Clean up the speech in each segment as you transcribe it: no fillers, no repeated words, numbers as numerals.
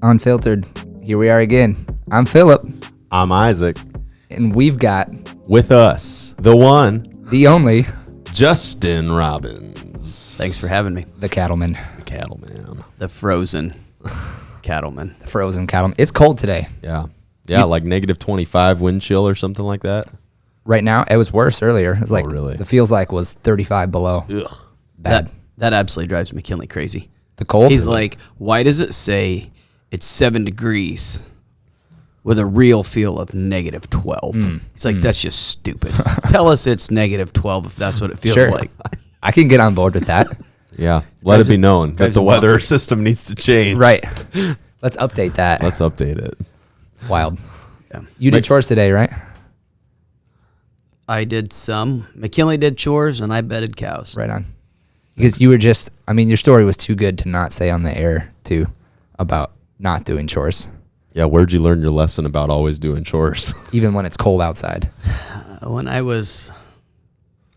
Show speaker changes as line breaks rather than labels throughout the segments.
Unfiltered. Here we are again. I'm Philip.
I'm Isaac.
And we've got...
With us, the one...
The only...
Justin Robbins.
Thanks for having me.
The cattleman.
The cattleman.
The frozen cattleman.
The frozen cattleman. It's cold today.
Yeah. Yeah, like negative 25 wind chill or something like that.
Right now, it was worse earlier. It was like...
really?
It feels like was 35 below.
Ugh.
Bad.
That absolutely drives McKinley crazy.
The cold?
He's like, why does it say it's 7 degrees with a real feel of negative 12? He's like, that's just stupid. Tell us it's negative 12 if that's what it feels like.
I can get on board with that.
Yeah. Let it be known that the weather system needs to change.
Right. Let's update that.
Let's update it.
Wild.
Yeah.
You did chores today, right?
I did some. McKinley did chores, and I bedded cows.
Right on. Because you were just... I mean, your story was too good to not say on the air, too, about not doing chores.
Yeah, where'd you learn your lesson about always doing chores?
Even when it's cold outside.
When I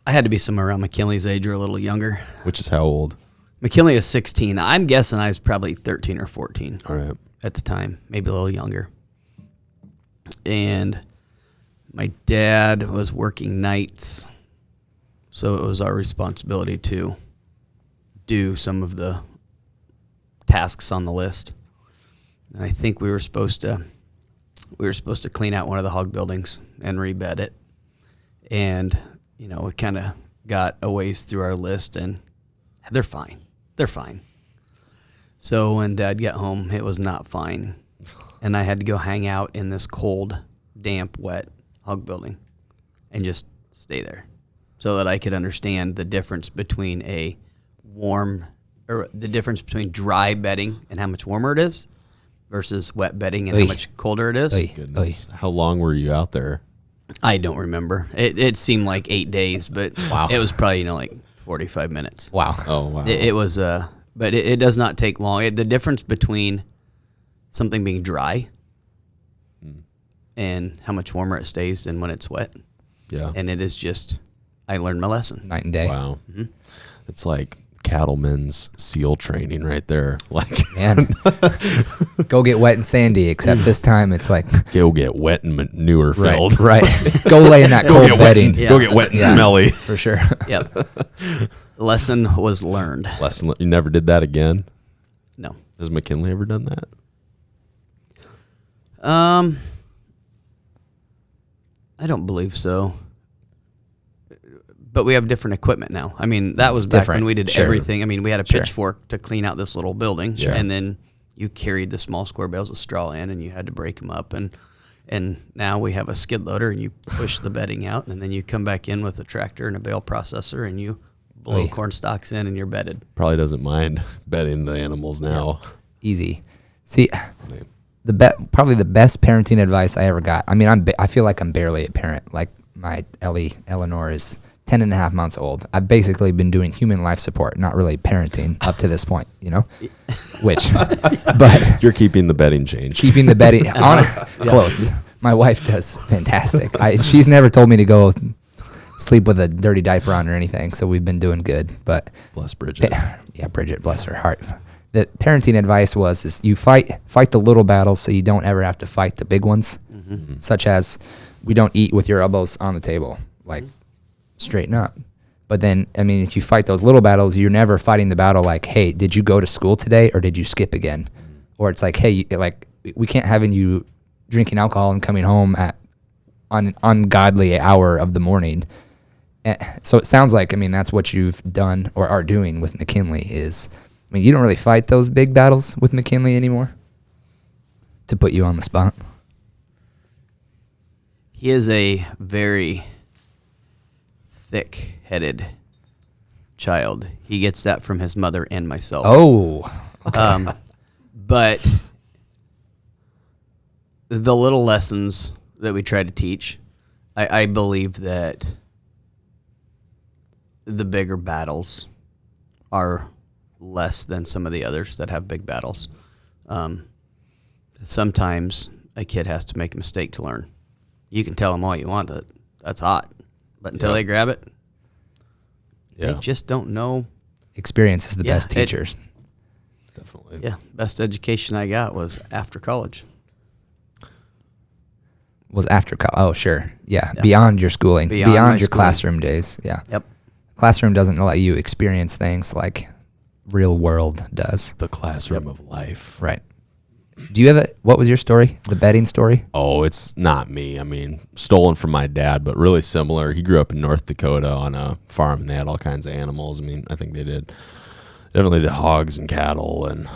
had to be somewhere around McKinley's age or a little younger.
Which is how old?
McKinley is 16. I'm guessing I was probably 13 or 14
All right.
at the time, maybe a little younger. And my dad was working nights, so it was our responsibility to do some of the tasks on the list. And I think we were supposed to clean out one of the hog buildings and rebed it. And, you know, we kind of got a ways through our list, and they're fine. They're fine. So when Dad got home, it was not fine. And I had to go hang out in this cold, damp, wet hog building and just stay there so that I could understand the difference between the difference between dry bedding and how much warmer it is versus wet bedding and how much colder it is.
Goodness. How long were you out there?
I don't remember. It seemed like 8 days, but it was probably, like 45 minutes.
Wow.
Oh, wow.
It was, but it does not take long. The difference between something being dry and how much warmer it stays than when it's wet.
Yeah.
And it is just, I learned my lesson.
Night and day.
Wow. Mm-hmm. It's like cattleman's SEAL training right there. Like,
Man. Go get wet and sandy, except this time it's like...
Go get wet and manure filled.
Right. Go lay in that cold bedding.
Go get wet and smelly.
For sure.
Yep. Lesson was learned.
You never did that again?
No.
Has McKinley ever done that?
I don't believe so. But we have different equipment now. I mean, that was back when we did everything. I mean, we had a pitchfork to clean out this little building, and then you carried the small square bales of straw in, and you had to break them up. And now we have a skid loader, and you push the bedding out, and then you come back in with a tractor and a bale processor, and you blow corn stalks in, and you're bedded.
Probably doesn't mind bedding the animals now.
Easy. See, probably the best parenting advice I ever got. I mean, I feel like I'm barely a parent. Like my Eleanor is 10 and a half months old. I've basically been doing human life support, not really parenting up to this point, which, but
You're keeping the bedding changed.
keeping the bedding on close. My wife does fantastic. She's never told me to go sleep with a dirty diaper on or anything. So we've been doing good, but
Bless Bridget.
yeah, Bridget, bless her heart. The parenting advice is you fight the little battles so you don't ever have to fight the big ones, such as we don't eat with your elbows on the table, like straighten up. But then, I mean, if you fight those little battles, you're never fighting the battle like, hey, did you go to school today or did you skip again? Or it's like, hey, we can't have you drinking alcohol and coming home at an ungodly hour of the morning. So it sounds like, I mean, that's what you've done or are doing with McKinley is, I mean, you don't really fight those big battles with McKinley anymore, to put you on the spot.
He is a very thick-headed child. He gets that from his mother and myself.
Oh, okay.
But the little lessons that we try to teach, I believe that the bigger battles are less than some of the others that have big battles. Sometimes a kid has to make a mistake to learn. You can tell them all you want that that's hot, but until they grab it, they just don't know.
Experience is the best teachers.
Definitely.
Yeah, best education I got was after college.
Was after college. Oh, sure. Yeah.
Yeah.
Beyond your schooling.
Beyond my
Beyond your
schooling.
classroom days. Yeah.
Yep.
Classroom doesn't let you experience things like real world does.
The classroom of life.
Right. Do you have what was your story? The betting story?
Oh, it's not me. I mean, stolen from my dad, but really similar. He grew up in North Dakota on a farm, and they had all kinds of animals. I mean, I think they definitely did hogs and cattle and,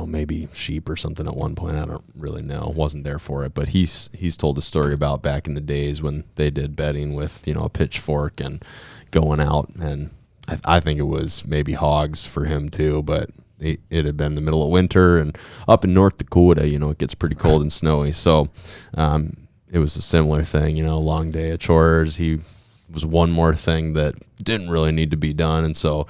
maybe sheep or something at one point. I don't really know. Wasn't there for it. But he's told a story about back in the days when they did betting with, a pitchfork and going out. And I think it was maybe hogs for him too, but it had been the middle of winter, and up in North Dakota, it gets pretty cold and snowy. So it was a similar thing, long day of chores. He was one more thing that didn't really need to be done, and so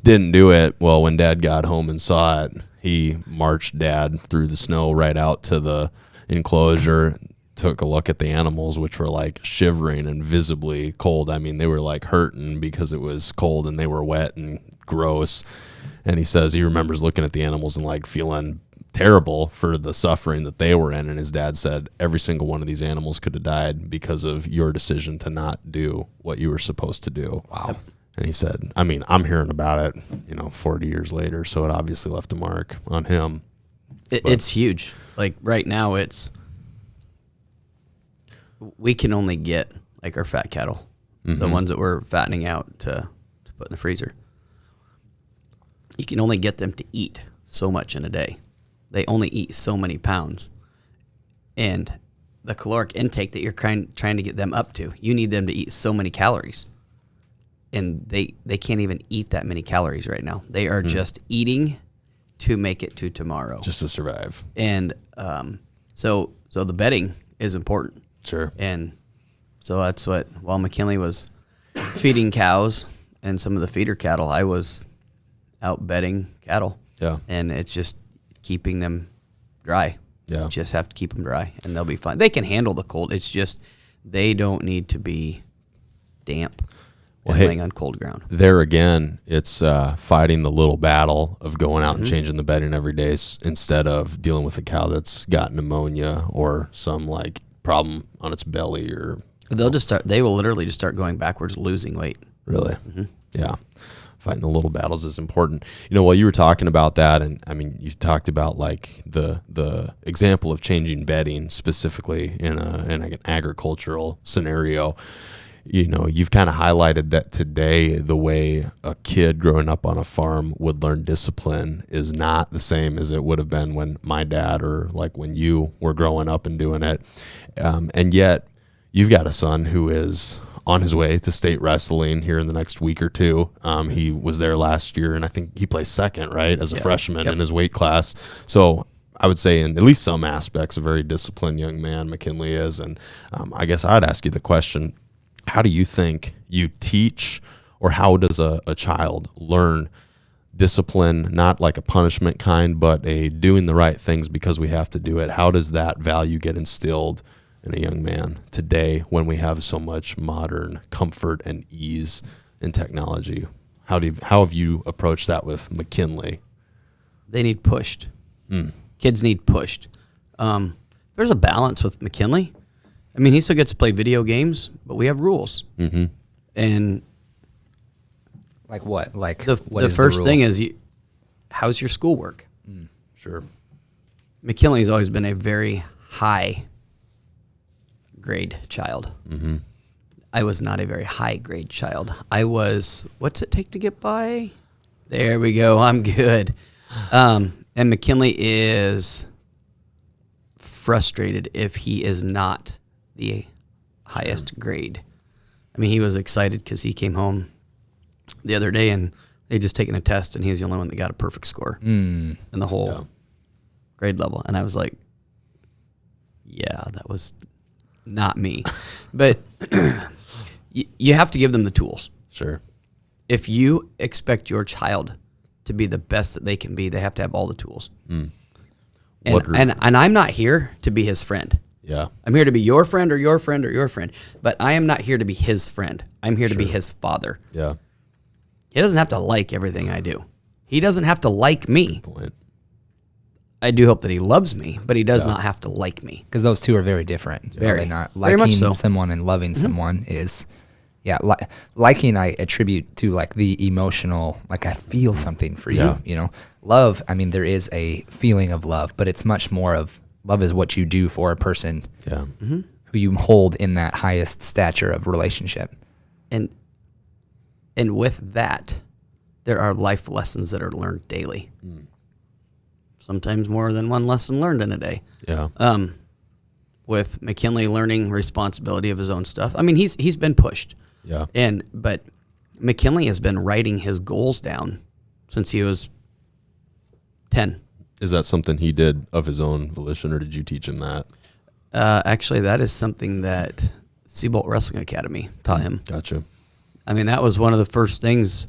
didn't do it. Well, when Dad got home and saw it, he marched Dad through the snow right out to the enclosure, took a look at the animals, which were like shivering and visibly cold. I mean, they were like hurting because it was cold and they were wet and gross. And he says he remembers looking at the animals and like feeling terrible for the suffering that they were in. And his dad said, every single one of these animals could have died because of your decision to not do what you were supposed to do.
Wow.
And he said, I mean, I'm hearing about it, 40 years later. So it obviously left a mark on him.
It's huge. Like right now, we can only get like our fat cattle, the ones that we're fattening out to put in the freezer. You can only get them to eat so much in a day. They only eat so many pounds. And the caloric intake that you're trying to get them up to, you need them to eat so many calories. And they can't even eat that many calories right now. They are just eating to make it to tomorrow.
Just to survive.
And so the bedding is important.
Sure.
And so that's while McKinley was feeding cows and some of the feeder cattle, I was out bedding cattle.
Yeah.
And it's just keeping them dry.
Yeah.
You just have to keep them dry and they'll be fine. They can handle the cold. It's just they don't need to be damp and laying on cold ground.
There again, it's fighting the little battle of going out and changing the bedding every day instead of dealing with a cow that's got pneumonia or some like problem on its belly or
They will literally just start going backwards, losing weight.
really. Yeah. Fighting the little battles is important. While you were talking about that, and I mean, you talked about like the example of changing bedding specifically in an agricultural scenario. You've kind of highlighted that today the way a kid growing up on a farm would learn discipline is not the same as it would have been when my dad or like when you were growing up and doing it. And yet you've got a son who is on his way to state wrestling here in the next week or two. He was there last year, and I think he plays second, right, as a freshman in his weight class. So I would say in at least some aspects, a very disciplined young man McKinley is. And I guess I'd ask you the question, how do you think you teach, or how does a child learn discipline, not like a punishment kind, but a doing the right things because we have to do it? How does that value get instilled in a young man today when we have so much modern comfort and ease in technology? How have you approached that with McKinley?
They need pushed. Kids need pushed. There's a balance with McKinley. I mean, he still gets to play video games, but we have rules. And
Like what? Like
the first thing is, how's your schoolwork?
Sure.
McKinley's always been a very high grade child. I was not a very high grade child. I was, what's it take to get by? There we go. I'm good. And McKinley is frustrated if he is not the highest grade. I mean, he was excited because he came home the other day and they'd just taken a test and he was the only one that got a perfect score in the whole grade level. And I was like, yeah, that was not me. But you have to give them the tools.
Sure.
If you expect your child to be the best that they can be, they have to have all the tools. And I'm not here to be his friend.
Yeah.
I'm here to be your friend or your friend or your friend, but I am not here to be his friend. I'm here to be his father.
Yeah.
He doesn't have to like everything I do. He doesn't have to like me.
Point.
I do hope that he loves me, but he does not have to like me.
Because those two are very different.
Very.
They're not
Very much
liking
so.
someone and loving someone is, liking I attribute to like the emotional, like I feel something for you, you know. Love, I mean, there is a feeling of love, but it's much more of love is what you do for a person who you hold in that highest stature of relationship.
And with that, there are life lessons that are learned daily. Sometimes more than one lesson learned in a day.
Yeah.
With McKinley learning responsibility of his own stuff. I mean, he's been pushed.
Yeah.
But McKinley has been writing his goals down since he was 10.
Is that something he did of his own volition, or did you teach him that?
Actually, that is something that Seabolt Wrestling Academy taught him.
Gotcha.
I mean, that was one of the first things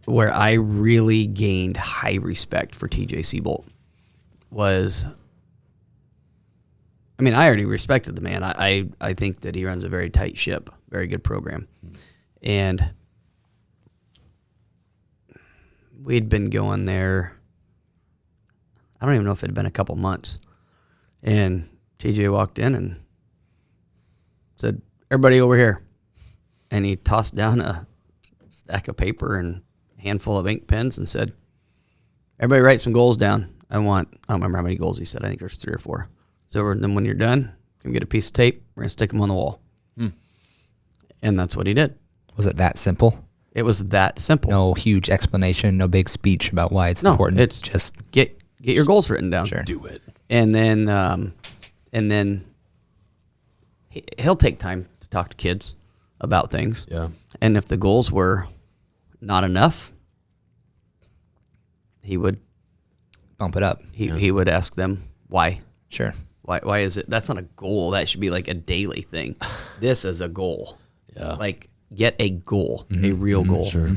where I really gained high respect for TJ Seabolt was, I mean, I already respected the man. I think that he runs a very tight ship, very good program. And we'd been going there, I don't even know if it had been a couple months. And TJ walked in and said, "Everybody over here." And he tossed down a stack of paper and a handful of ink pens and said, "Everybody write some goals down. I don't remember how many goals he said. I think there's 3 or 4. So then when you're done, you can get a piece of tape. We're going to stick them on the wall." And that's what he did.
Was it that simple?
It was that simple.
No huge explanation, no big speech about why it's important.
It's
just
get your goals written down.
Sure.
Do it.
And then he'll take time to talk to kids about things.
Yeah.
And if the goals were not enough, he would
bump it up.
he would ask them why.
Sure.
Why is it? That's not a goal. That should be like a daily thing. This is a goal.
Yeah.
Like get a goal, a real goal.
Sure.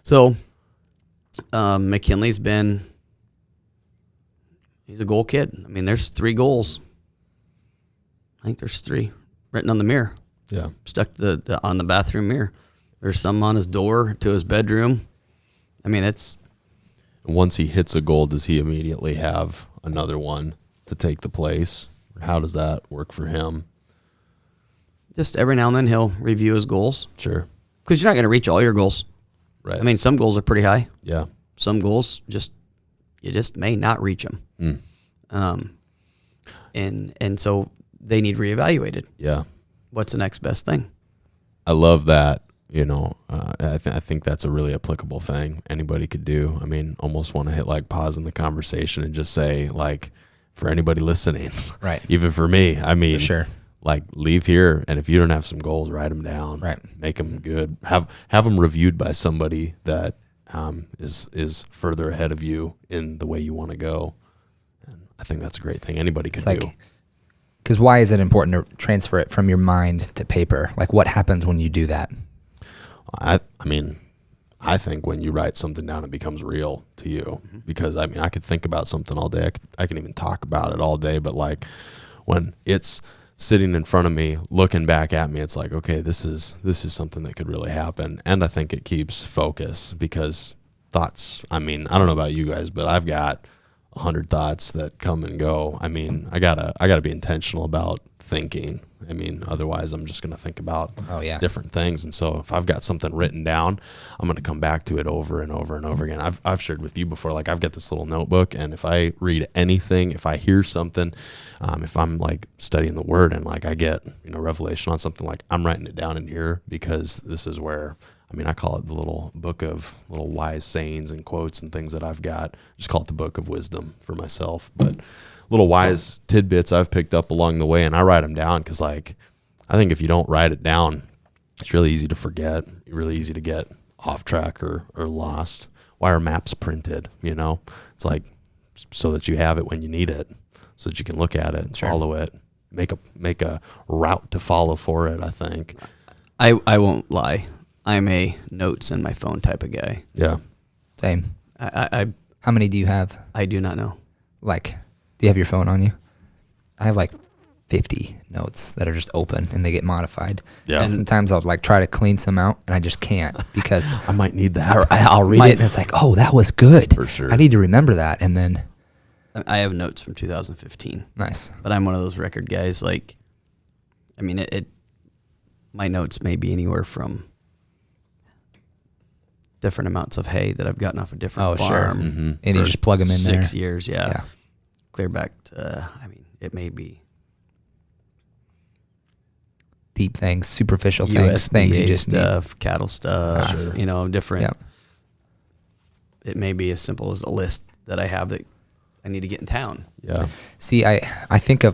So McKinley's he's a goal kid. I mean, there's 3 goals. I think there's 3 written on the mirror.
Yeah.
Stuck on the bathroom mirror. There's some on his door to his bedroom. I mean, it's
Once he hits a goal, does he immediately have another one to take the place? How does that work for him?
just every now and then he'll review his goals
Sure.
because you're not going to reach all your goals.
Right.
I mean, some goals are pretty high.
yeah.
Some goals you just may not reach them. And so they need reevaluated.
Yeah.
What's the next best thing?
I love that. You know, I think that's a really applicable thing anybody could do. I mean, almost want to hit like pause in the conversation and just say, like, for anybody listening,
Right.
Even for me, I mean,
For sure.
like, leave here, and if you don't have some goals, write them down.
Right.
Make them good. Have them reviewed by somebody that is further ahead of you in the way you want to go. And I think that's a great thing anybody could
It's
do.
like, because why is it important to transfer it from your mind to paper? Like, what happens when you do that?
I mean, I think when you write something down, it becomes real to you. Because I mean, I could think about something all day. I can even talk about it all day. But like, when it's sitting in front of me, looking back at me, it's like, okay, this is something that could really happen. And I think it keeps focus because thoughts. I mean, I don't know about you guys, but I've got 100 thoughts that come and go. I mean, I gotta be intentional about thinking. I mean, otherwise I'm just gonna think about different things. And so if I've got something written down, I'm gonna come back to it over and over and over again. I've shared with you before, like I've got this little notebook, and if I read anything, if I hear something, if I'm like studying the Word and like I get revelation on something, like I'm writing it down in here because this is where. I mean, I call it the little book of little wise sayings and quotes and things that I've got. Just call it the book of wisdom for myself. But little wise tidbits I've picked up along the way, and I write them down because, like, I think if you don't write it down, it's really easy to forget. Really easy to get off track or lost. Why are maps printed? It's like so that you have it when you need it, so that you can look at it and follow it, make a route to follow for it. I think.
I won't lie. I'm a notes in my phone type of guy.
Yeah.
Same.
I
How many do you have?
I do not know.
Like, do you have your phone on you? I have like 50 notes that are just open and they get modified.
Yeah.
And sometimes I'll like try to clean some out and I just can't because
I might need that.
I'll read it and it's like, oh, that was good.
For sure.
I need to remember that. And then
I have notes from 2015.
Nice.
But I'm one of those record guys. Like, I mean, my notes may be anywhere from different amounts of hay that I've gotten off a different farm.
Sure. Mm-hmm. And you just plug them in
6
there.
years, yeah. Clear back to, I mean, it may be
deep things, superficial
USDA
things you just
stuff, cattle stuff, different.
Yep.
It may be as simple as a list that I have that I need to get in town.
Yeah.
See, I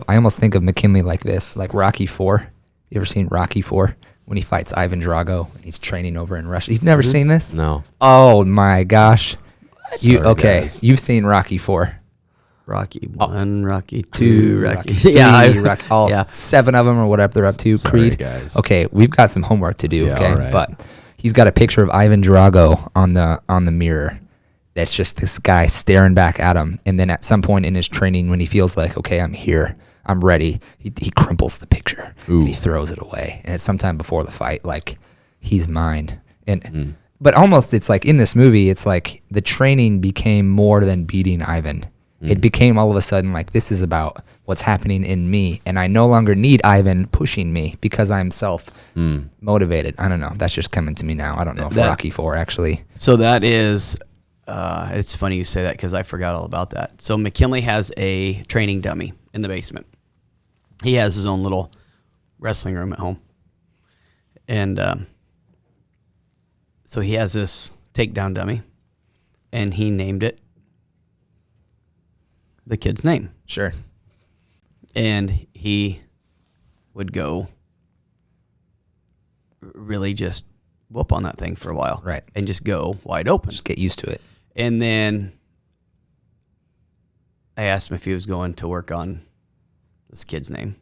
almost think of McKinley like this, like Rocky IV. You ever seen Rocky IV? When he fights Ivan Drago and he's training over in Russia. You've never seen this?
No.
Oh my gosh.
Sorry, guys.
You've seen Rocky IV.
Rocky 1, Rocky 2, Rocky
3, 7 of them or whatever they're up to.
Sorry,
Creed.
guys.
Okay, we've got some homework to do,
Yeah,
okay?
all right.
But he's got a picture of Ivan Drago on the mirror. That's just this guy staring back at him. And then at some point in his training when he feels like, okay, I'm here, I'm ready, he crimples the picture and he throws it away. And it's sometime before the fight, like, he's mine. And but almost it's like in this movie, it's like the training became more than beating Ivan. It became all of a sudden like, this is about what's happening in me, and I no longer need Ivan pushing me because I'm self-motivated. I don't know. That's just coming to me now. I don't know if Rocky IV actually.
So that is, it's funny you say that because I forgot all about that. So McKinley has a training dummy in the basement. He has his own little wrestling room at home. And so he has this takedown dummy, and he named it the kid's name.
Sure.
And he would go really just whoop on that thing for a while.
Right.
And just go wide open.
Just get used to it.
And then I asked him if he was going to work on this kid's name.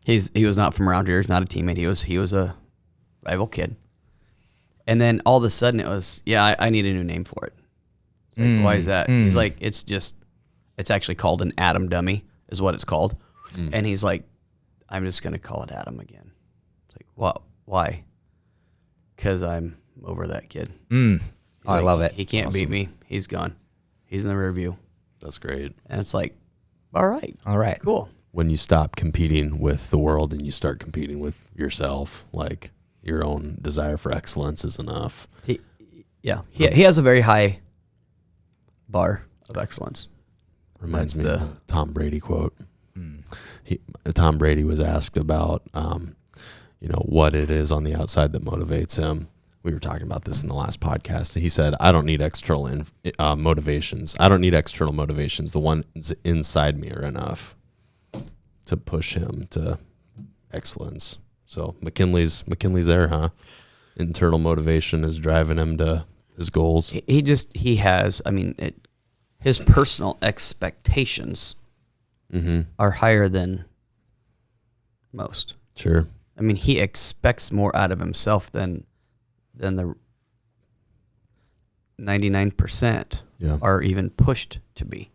He was not from around here. He's not a teammate. He was a rival kid. And then all of a sudden it was, I need a new name for it. Like, why is that? He's like, it's actually called an Adam dummy is what it's called. And he's like, I'm just going to call it Adam again. It's like, what? Why? Because I'm over that kid.
I love it.
He can't beat me. He's gone. He's in the rear view.
That's great.
And it's like, all right. Cool.
When you stop competing with the world and you start competing with yourself, like your own desire for excellence is enough.
He has a very high bar of excellence.
Reminds me of a Tom Brady quote. Tom Brady was asked about, what it is on the outside that motivates him. We were talking about this in the last podcast. He said, I don't need external motivations. I don't need external motivations. The ones inside me are enough to push him to excellence. So McKinley's there, huh? Internal motivation is driving him to his goals.
He has, his personal expectations are higher than most.
Sure.
He expects more out of himself than the 99% are even pushed to be.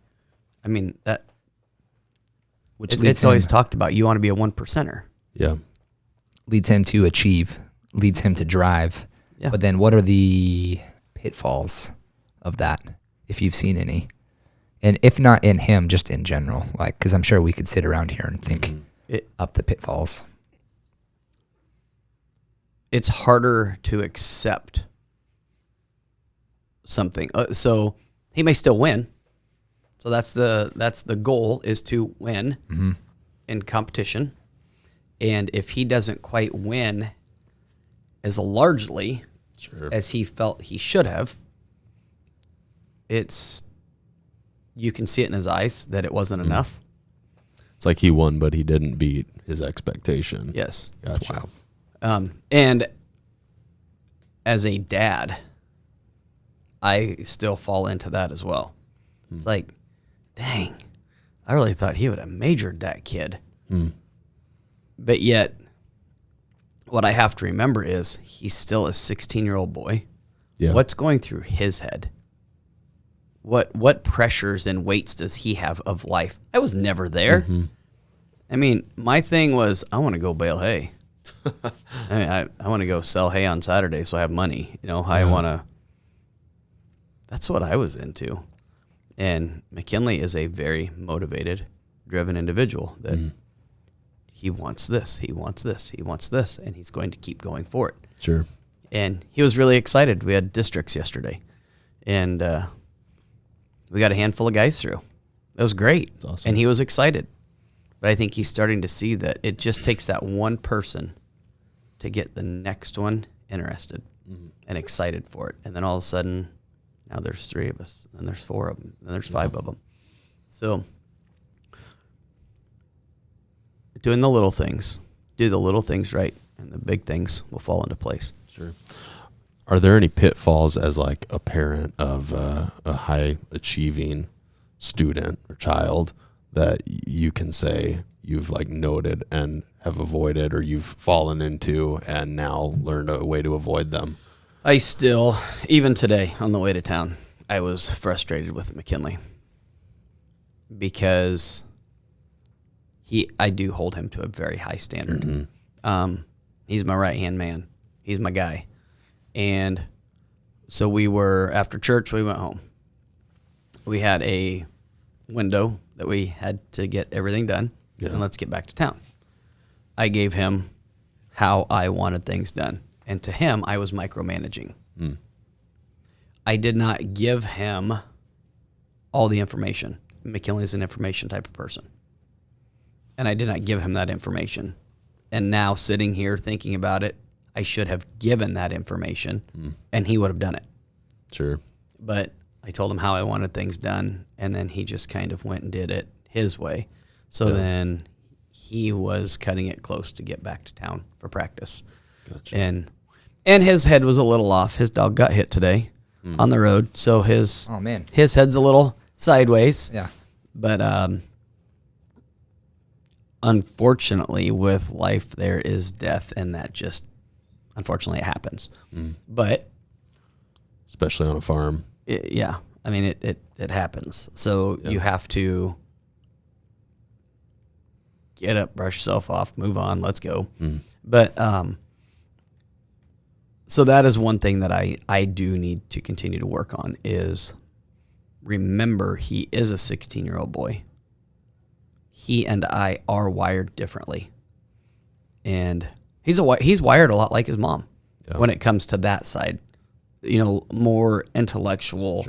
It's always talked about. You want to be a 1%er.
Yeah.
Leads him to achieve, leads him to drive.
Yeah.
But then what are the pitfalls of that, if you've seen any? And if not in him, just in general, like, because I'm sure we could sit around here and think up the pitfalls.
It's harder to accept something. So he may still win. So that's the goal, is to win in competition. And if he doesn't quite win as largely as he felt he should have, you can see it in his eyes that it wasn't enough.
It's like he won, but he didn't beat his expectation.
Yes.
Gotcha.
Wow. And as a dad, I still fall into that as well. It's like, dang, I really thought he would have majored that kid. But yet, what I have to remember is he's still a 16-year-old boy.
Yeah.
What's going through his head? What pressures and weights does he have of life? I was never there. My thing was, I want to go bale hay. I want to go sell hay on Saturday so I have money. I want to. That's what I was into. And McKinley is a very motivated, driven individual that he wants this, he wants this, he wants this, and he's going to keep going for it.
Sure.
And he was really excited. We had districts yesterday, and we got a handful of guys through. It was great.
That's awesome.
And he was excited. But I think he's starting to see that it just takes that one person to get the next one interested and excited for it. And then all of a sudden, now there's 3 of us, then there's 4 of them, then there's 5 of them. So doing the little things, do the little things right, and the big things will fall into place.
Sure. Are there any pitfalls as like a parent of a high achieving student or child that you can say you've like noted and have avoided, or you've fallen into and now learned a way to avoid them?
I still, even today on the way to town, I was frustrated with McKinley because I do hold him to a very high standard. He's my right-hand man. He's my guy. And so after church, we went home. We had a window that we had to get everything done, and let's get back to town. I gave him how I wanted things done. And to him, I was micromanaging. I did not give him all the information. McKinley's an information type of person. And I did not give him that information. And now sitting here thinking about it, I should have given that information, and he would have done it.
Sure.
But I told him how I wanted things done, and then he just kind of went and did it his way. So then he was cutting it close to get back to town for practice.
Gotcha.
And his head was a little off. His dog got hit today on the road, so his head's a little sideways.
Yeah.
But unfortunately, with life, there is death, and that just, unfortunately, it happens. But
especially on a farm.
Yeah, I mean, it happens. So you have to get up, brush yourself off, move on, let's go. But so that is one thing that I do need to continue to work on is remember he is a 16-year-old boy. He and I are wired differently. And he's wired a lot like his mom when it comes to that side. You know, more intellectual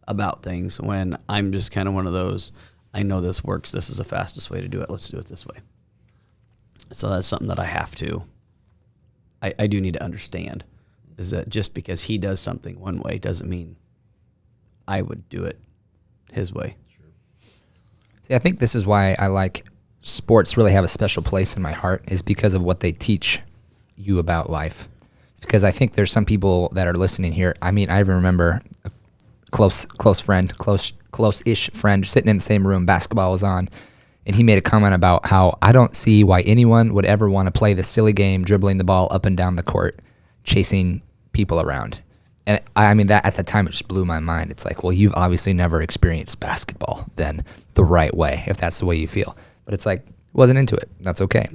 about things, when I'm just kind of one of those, I know this works, this is the fastest way to do it, let's do it this way. So that's something that I have to, I do need to understand, is that just because he does something one way doesn't mean I would do it his way.
See, I think this is why I like sports really have a special place in my heart, is because of what they teach you about life. It's because I think there's some people that are listening here. I mean, I even remember a close-ish friend sitting in the same room, basketball was on, and he made a comment about how I don't see why anyone would ever want to play this silly game, dribbling the ball up and down the court, chasing people around. And I mean, that at the time, it just blew my mind. It's like, well, you've obviously never experienced basketball then the right way, if that's the way you feel. But it's like, wasn't into it. That's okay.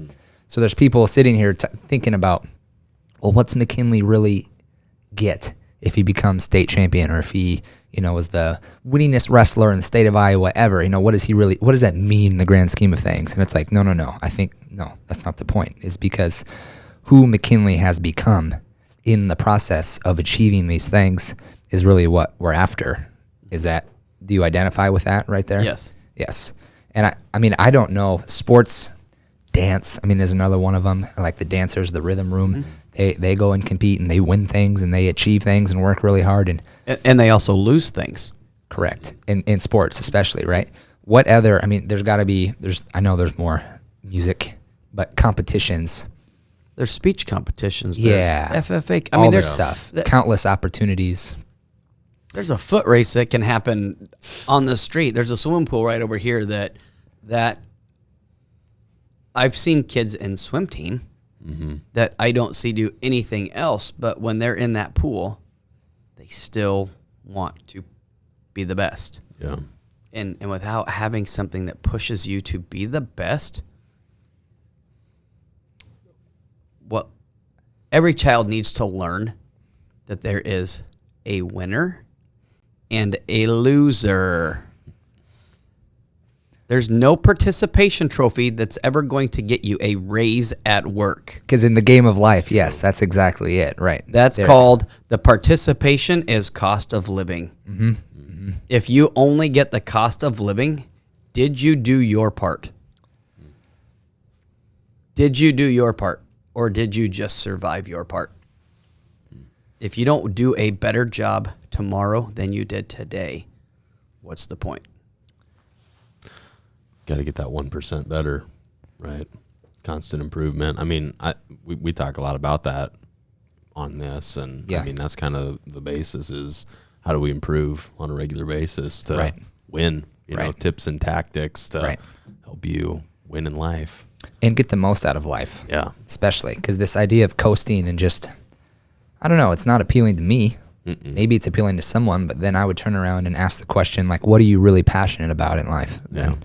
So there's people sitting here thinking about, well, what's McKinley really get if he becomes state champion, or if he, is the winningest wrestler in the state of Iowa ever? What does that mean in the grand scheme of things? And it's like, no. I think, no, that's not the point. It's because who McKinley has become in the process of achieving these things is really what we're after. Is that, do you identify with that right there?
Yes.
And I mean, I don't know, sports, dance, I mean, there's another one of them, like the dancers, the rhythm room, they go and compete and they win things and they achieve things and work really hard.
And they also lose things.
Correct. In sports especially, right? What other, I mean, I know there's more music, but competitions.
There's speech competitions.
Yeah.
There's FFA. I
all
mean,
this
there's
stuff. Countless opportunities.
There's a foot race that can happen on the street. There's a swimming pool right over here that I've seen kids in swim team that I don't see do anything else, but when they're in that pool, they still want to be the best.
Yeah.
And without having something that pushes you to be the best, what every child needs to learn that there is a winner and a loser. There's no participation trophy that's ever going to get you a raise at work.
Because in the game of life, yes, that's exactly it, right?
That's called the participation is cost of living. If you only get the cost of living, did you do your part? Did you do your part? Or did you just survive your part? If you don't do a better job tomorrow than you did today, what's the point?
Got to get that 1% better, right? Constant improvement. I mean, we talk a lot about that on this, and
Yeah.
I mean, that's kind of the basis is how do we improve on a regular basis to
Right.
win, you know,
Right.
tips and tactics to
Right.
help you win in life.
And get the most out of life.
Yeah.
Especially because this idea of coasting and just, I don't know, it's not appealing to me. Maybe it's appealing to someone, but then I would turn around and ask the question, like, what are you really passionate about in life?
Yeah.
Then?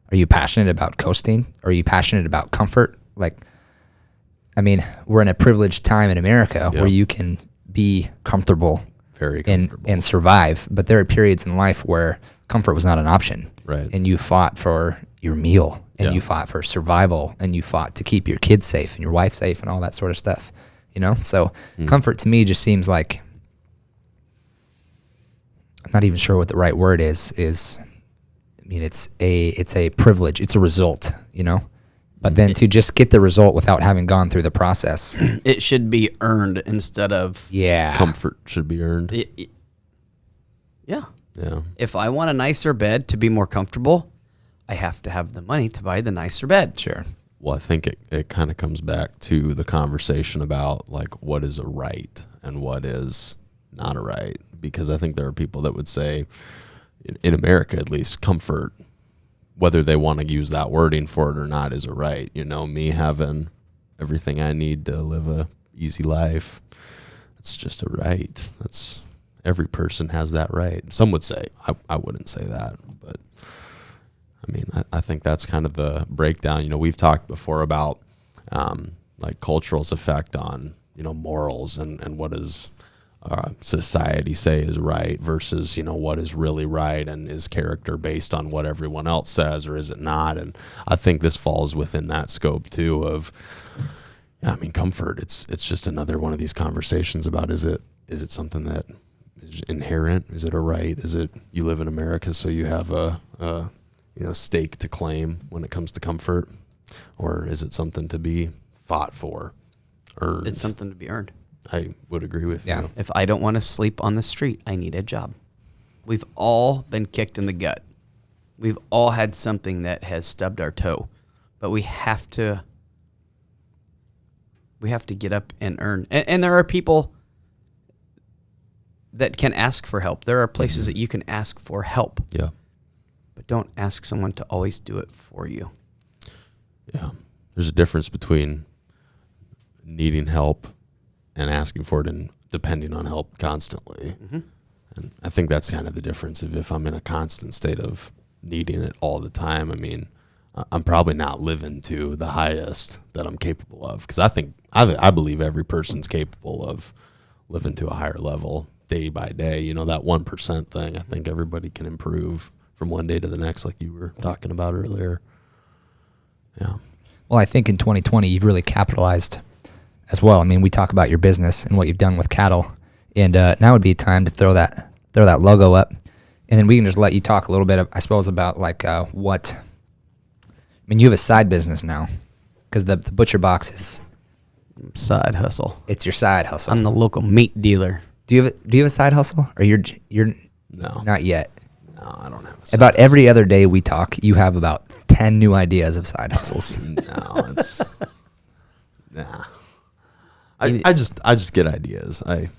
Are you passionate about coasting? Are you passionate about comfort? Like, I mean, we're in a privileged time in America where you can be comfortable
Very
and
comfortable.
survive, but there are periods in life where comfort was not an option.
Right.
And you fought for your meal, and
Yeah.
you fought for survival, and you fought to keep your kids safe and your wife safe and all that sort of stuff. You know? So comfort to me just seems like, I'm not even sure what the right word is, I mean, it's a privilege. It's a result, you know? But then to just get the result without having gone through the process.
It should be earned instead of
Yeah.
Comfort should be earned.
yeah.
Yeah.
If I want a nicer bed to be more comfortable, I have to have the money to buy the nicer bed.
Sure.
Well, I think it kind of comes back to the conversation about like what is a right and what is not a right. Because I think there are people that would say, in America at least, comfort, whether they want to use that wording for it or not, is a right. You know, me having everything I need to live a easy life, it's just a right. That's every person has that right. Some would say, I wouldn't say that, but I mean, I think that's kind of the breakdown. You know, we've talked before about like cultural's effect on, you know, morals and what does society say is right versus, you know, what is really right, and is character based on what everyone else says or is it not? And I think this falls within that scope too of, yeah, I mean, comfort. It's just another one of these conversations about is it something that is inherent? Is it a right? Is it you live in America so you have a you know, stake to claim when it comes to comfort, or is it something to be fought for, earned?
It's something to be earned.
I would agree with
Yeah.
you.
If I don't want to sleep on the street, I need a job. We've all been kicked in the gut. We've all had something that has stubbed our toe, but we have to get up and earn. And there are people that can ask for help. There are places that you can ask for help,
Yeah.
but don't ask someone to always do it for you.
Yeah. There's a difference between needing help and asking for it and depending on help constantly. And I think that's kind of the difference. If I'm in a constant state of needing it all the time, I mean, I'm probably not living to the highest that I'm capable of. Because I believe every person's capable of living to a higher level day by day. You know, that 1% thing, I think everybody can improve from one day to the next, like you were talking about earlier. Yeah.
Well, I think in 2020, you've really capitalized as well. I mean, we talk about your business and what you've done with cattle, and now would be time to throw that logo up, and then we can just let you talk a little bit, I suppose, about like what. I mean, you have a side business now, because the butcher box is
Side hustle.
it's your side hustle.
I'm the local meat dealer.
Do you have a side hustle, or you're
No.
not yet?
No, I don't have a
About every other day we talk, you have about 10 new ideas of side hustles.
No, it's nah. I just get ideas. I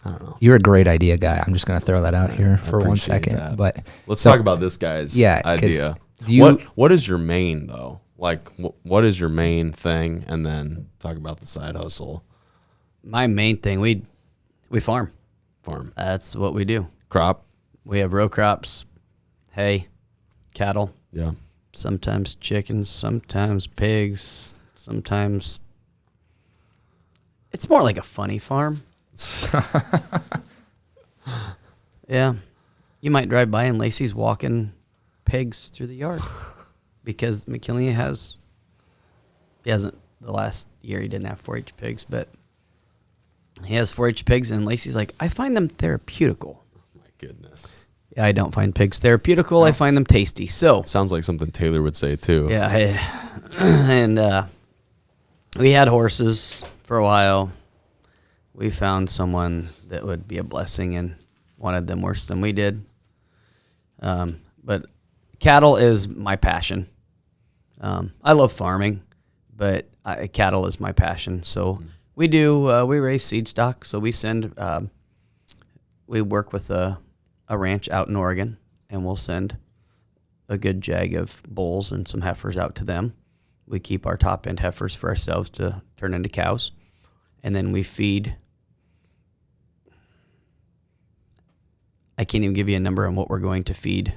don't know.
You're a great idea guy. I'm just going to throw that out here for 1
appreciate
second.
that.
But
Let's
so-
talk about this guy's
Yeah, 'cause
idea.
do you-
What is your main though? Like what is your main thing, and then talk about the side hustle.
My main thing, we farm.
Farm.
That's what we do.
Crop.
We have row crops, hay, cattle,
Yeah.
sometimes chickens, sometimes pigs, sometimes. It's more like a funny farm. Yeah. You might drive by and Lacey's walking pigs through the yard because McKinley he hasn't, the last year he didn't have 4-H pigs, but he has 4-H pigs, and Lacey's like, I find them therapeutical.
Oh, my goodness.
Yeah, I don't find pigs therapeutical. I find them tasty. So
Sounds like something Taylor would say, too.
yeah, and we had horses for a while. We found someone that would be a blessing and wanted them worse than we did. But cattle is my passion. I love farming, but cattle is my passion. So we raise seed stock. So we work with a ranch out in Oregon, and we'll send a good jag of bulls and some heifers out to them. We keep our top end heifers for ourselves to turn into cows. And then we feed. I can't even give you a number on what we're going to feed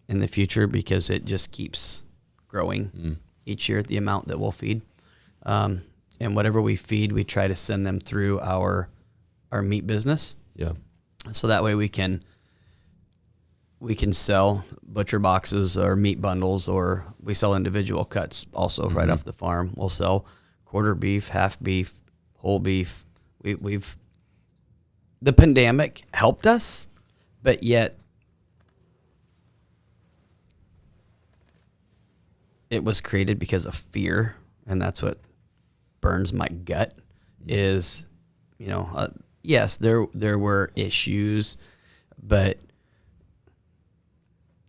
in the future because it just keeps growing each year, the amount that we'll feed. And whatever we feed, we try to send them through our meat business.
Yeah.
So that way we can sell butcher boxes or meat bundles, or we sell individual cuts also right off the farm. We'll sell quarter beef, half beef, whole beef. The pandemic helped us, but yet it was created because of fear, and that's what burns my gut is, yes, there were issues, but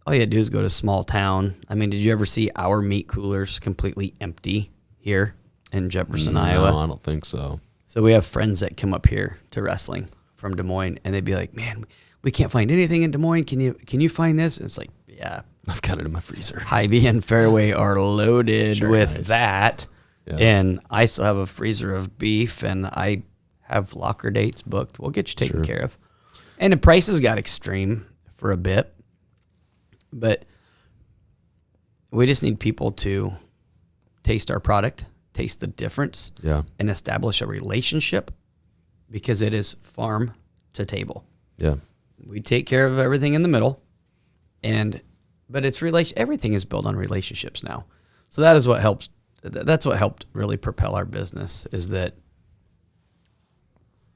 all you had to do is go to a small town. I mean, did you ever see our meat coolers completely empty here in Jefferson, Iowa?
No, I don't think so.
So we have friends that come up here to wrestling from Des Moines, and they'd be like, man, we can't find anything in Des Moines. Can you find this? And it's like, yeah.
I've got it in my freezer.
Hy-Vee and Fairway are loaded with
nice.
that.
Yeah.
And I still have a freezer of beef, and I have locker dates booked. We'll get you taken care of. And the prices got extreme for a bit, but we just need people to taste our product, taste the difference, and establish a relationship, because it is farm to table.
Yeah.
We take care of everything in the middle, but it's everything is built on relationships now. So that is what helps. That's what helped really propel our business, is that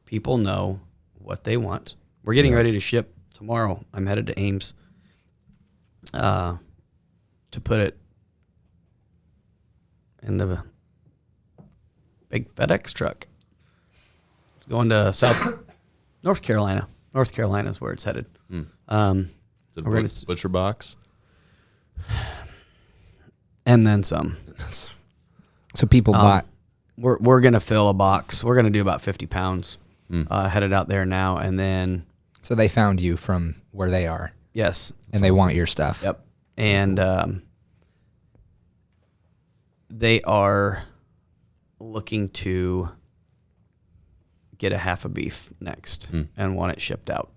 people know what they want. We're getting ready to ship tomorrow. I'm headed to Ames to put it in the big FedEx truck. It's going to North Carolina. North Carolina is where it's headed.
Is it butcher box?
And then some.
So people bought.
We're gonna fill a box. We're gonna do about 50 pounds. Headed out there now, and then.
So they found you from where they are.
Yes.
And they want your stuff.
Yep. And they are looking to get a half a beef next and want it shipped out.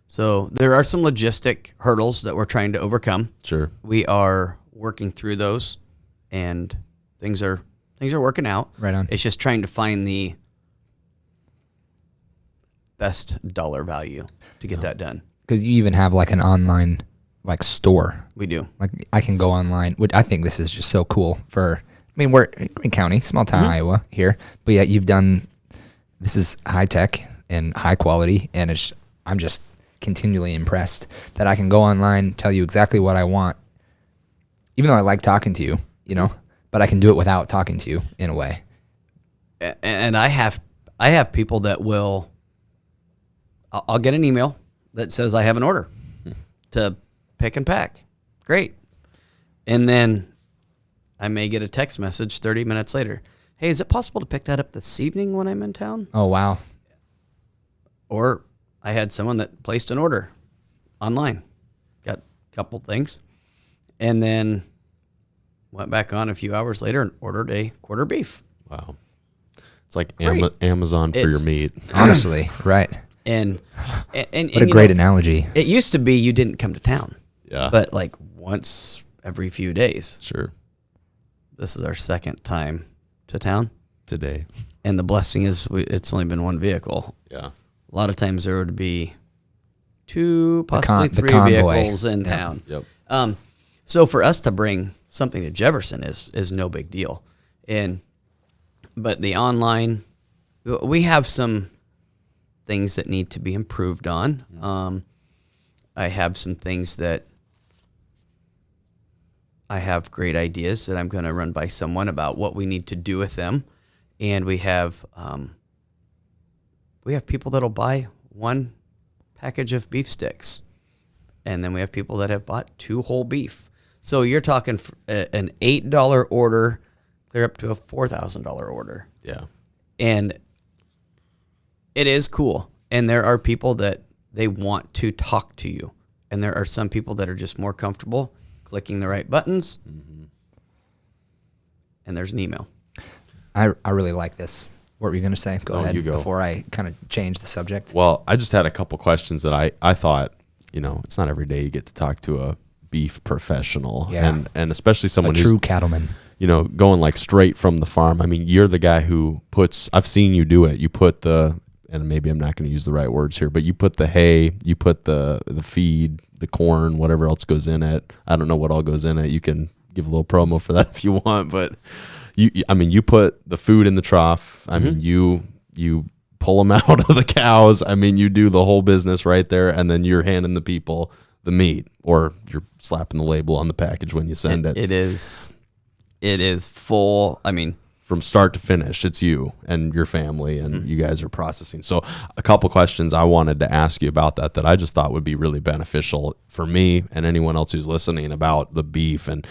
So there are some logistic hurdles that we're trying to overcome.
Sure.
We are working through those, and things are working out.
Right on.
It's just trying to find the best dollar value to get that done.
Because you even have like an online like store.
We do.
Like I can go online, which I think this is just so cool we're Green County, small town Iowa here, but yet this is high tech and high quality, and I'm just continually impressed that I can go online, tell you exactly what I want, even though I like talking to you, but I can do it without talking to you in a way.
And I have people that I'll get an email that says I have an order to pick and pack. Great. And then I may get a text message 30 minutes later. Hey, is it possible to pick that up this evening when I'm in town?
Oh, wow.
Or I had someone that placed an order online, got a couple things, and then went back on a few hours later and ordered a quarter beef.
Wow. It's like Amazon for your meat.
Honestly, right.
And
what a great analogy.
It used to be you didn't come to town.
Yeah.
But like once every few days.
Sure.
This is our second time to town.
Today.
And the blessing is it's only been one vehicle.
Yeah.
A lot of times there would be two, possibly three vehicles in town.
Yep.
So for us to bring something to Jefferson is no big deal. But the online, we have some things that need to be improved on. I have some things that I have great ideas that I'm going to run by someone about what we need to do with them. And we have people that'll buy one package of beef sticks. And then we have people that have bought 2 whole beef. So you're talking an $8 order clear up to a $4,000 order.
Yeah.
And it is cool. And there are people that they want to talk to you. And there are some people that are just more comfortable clicking the right buttons. Mm-hmm. And there's an email.
I really like this. What were you going to say? Go ahead.
You go.
Before I kind of change the subject.
Well, I just had a couple questions that I thought, it's not every day you get to talk to a beef professional.
Yeah.
And especially someone
a true
who's,
cattleman.
Going like straight from the farm. I mean, you're the guy who I've seen you do it. You put and maybe I'm not going to use the right words here, but you put the hay, you put the feed, the corn, whatever else goes in it. I don't know what all goes in it. You can give a little promo for that if you want, but you put the food in the trough. I mean, you pull them out of the cows. I mean, you do the whole business right there, and then you're handing the people the meat, or you're slapping the label on the package when you send it.
It is full. I mean,
from start to finish, it's you and your family, and you guys are processing. So a couple questions I wanted to ask you about that I just thought would be really beneficial for me and anyone else who's listening about the beef. And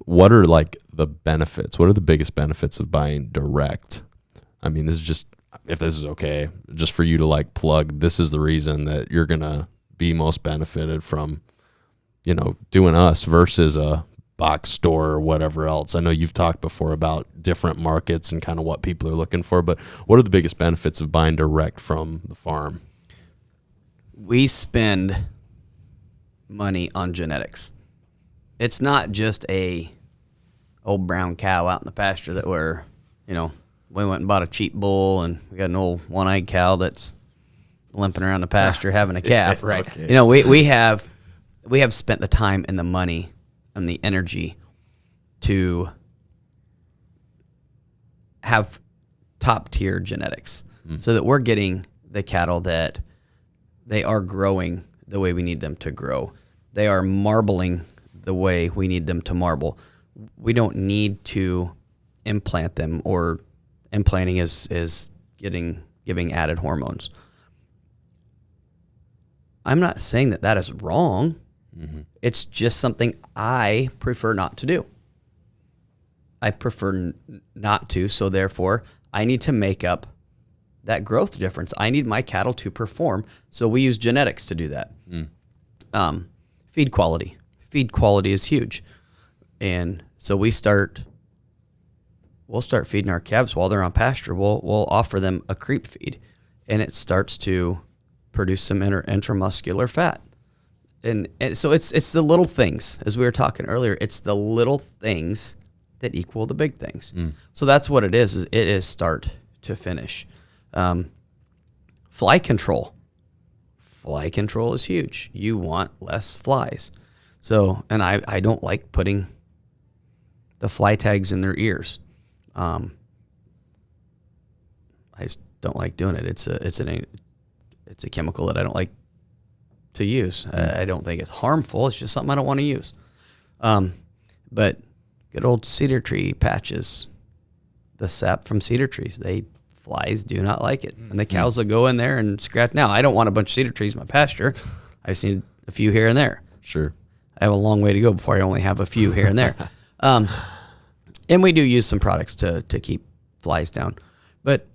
what are like the benefits? What are the biggest benefits of buying direct? I mean, this is just, if this is okay, just for you to like plug, this is the reason that you're going to be most benefited from, doing us versus a box store or whatever else. I know you've talked before about different markets and kind of what people are looking for, but what are the biggest benefits of buying direct from the farm?
We spend money on genetics. It's not just a old brown cow out in the pasture that we went and bought a cheap bull and we got an old one-eyed cow that's limping around the pasture having a calf, right? Okay. We have spent the time and the money and the energy to have top tier genetics so that we're getting the cattle that they are growing the way we need them to grow. They are marbling the way we need them to marble. We don't need to implant them, or implanting is giving added hormones. I'm not saying that is wrong. Mm-hmm. It's just something I prefer not to do. I prefer not to, so therefore I need to make up that growth difference. I need my cattle to perform, so we use genetics to do that. Feed quality. Feed quality is huge. And so we'll start feeding our calves while they're on pasture. We'll offer them a creep feed, and it starts to produce some intramuscular fat. And so it's the little things, as we were talking earlier. It's the little things that equal the big things. So that's what it is. It is start to finish. Fly control. Fly control is huge. You want less flies. So, and I don't like putting the fly tags in their ears. I just don't like doing it. It's a chemical that I don't like to use. I don't think it's harmful. It's just something I don't want to use. But good old cedar tree patches, the sap from cedar trees, flies do not like it. And the cows will go in there and scratch. Now, I don't want a bunch of cedar trees in my pasture. I just need a few here and there.
Sure.
I have a long way to go before I only have a few here and there. And we do use some products to keep flies down. But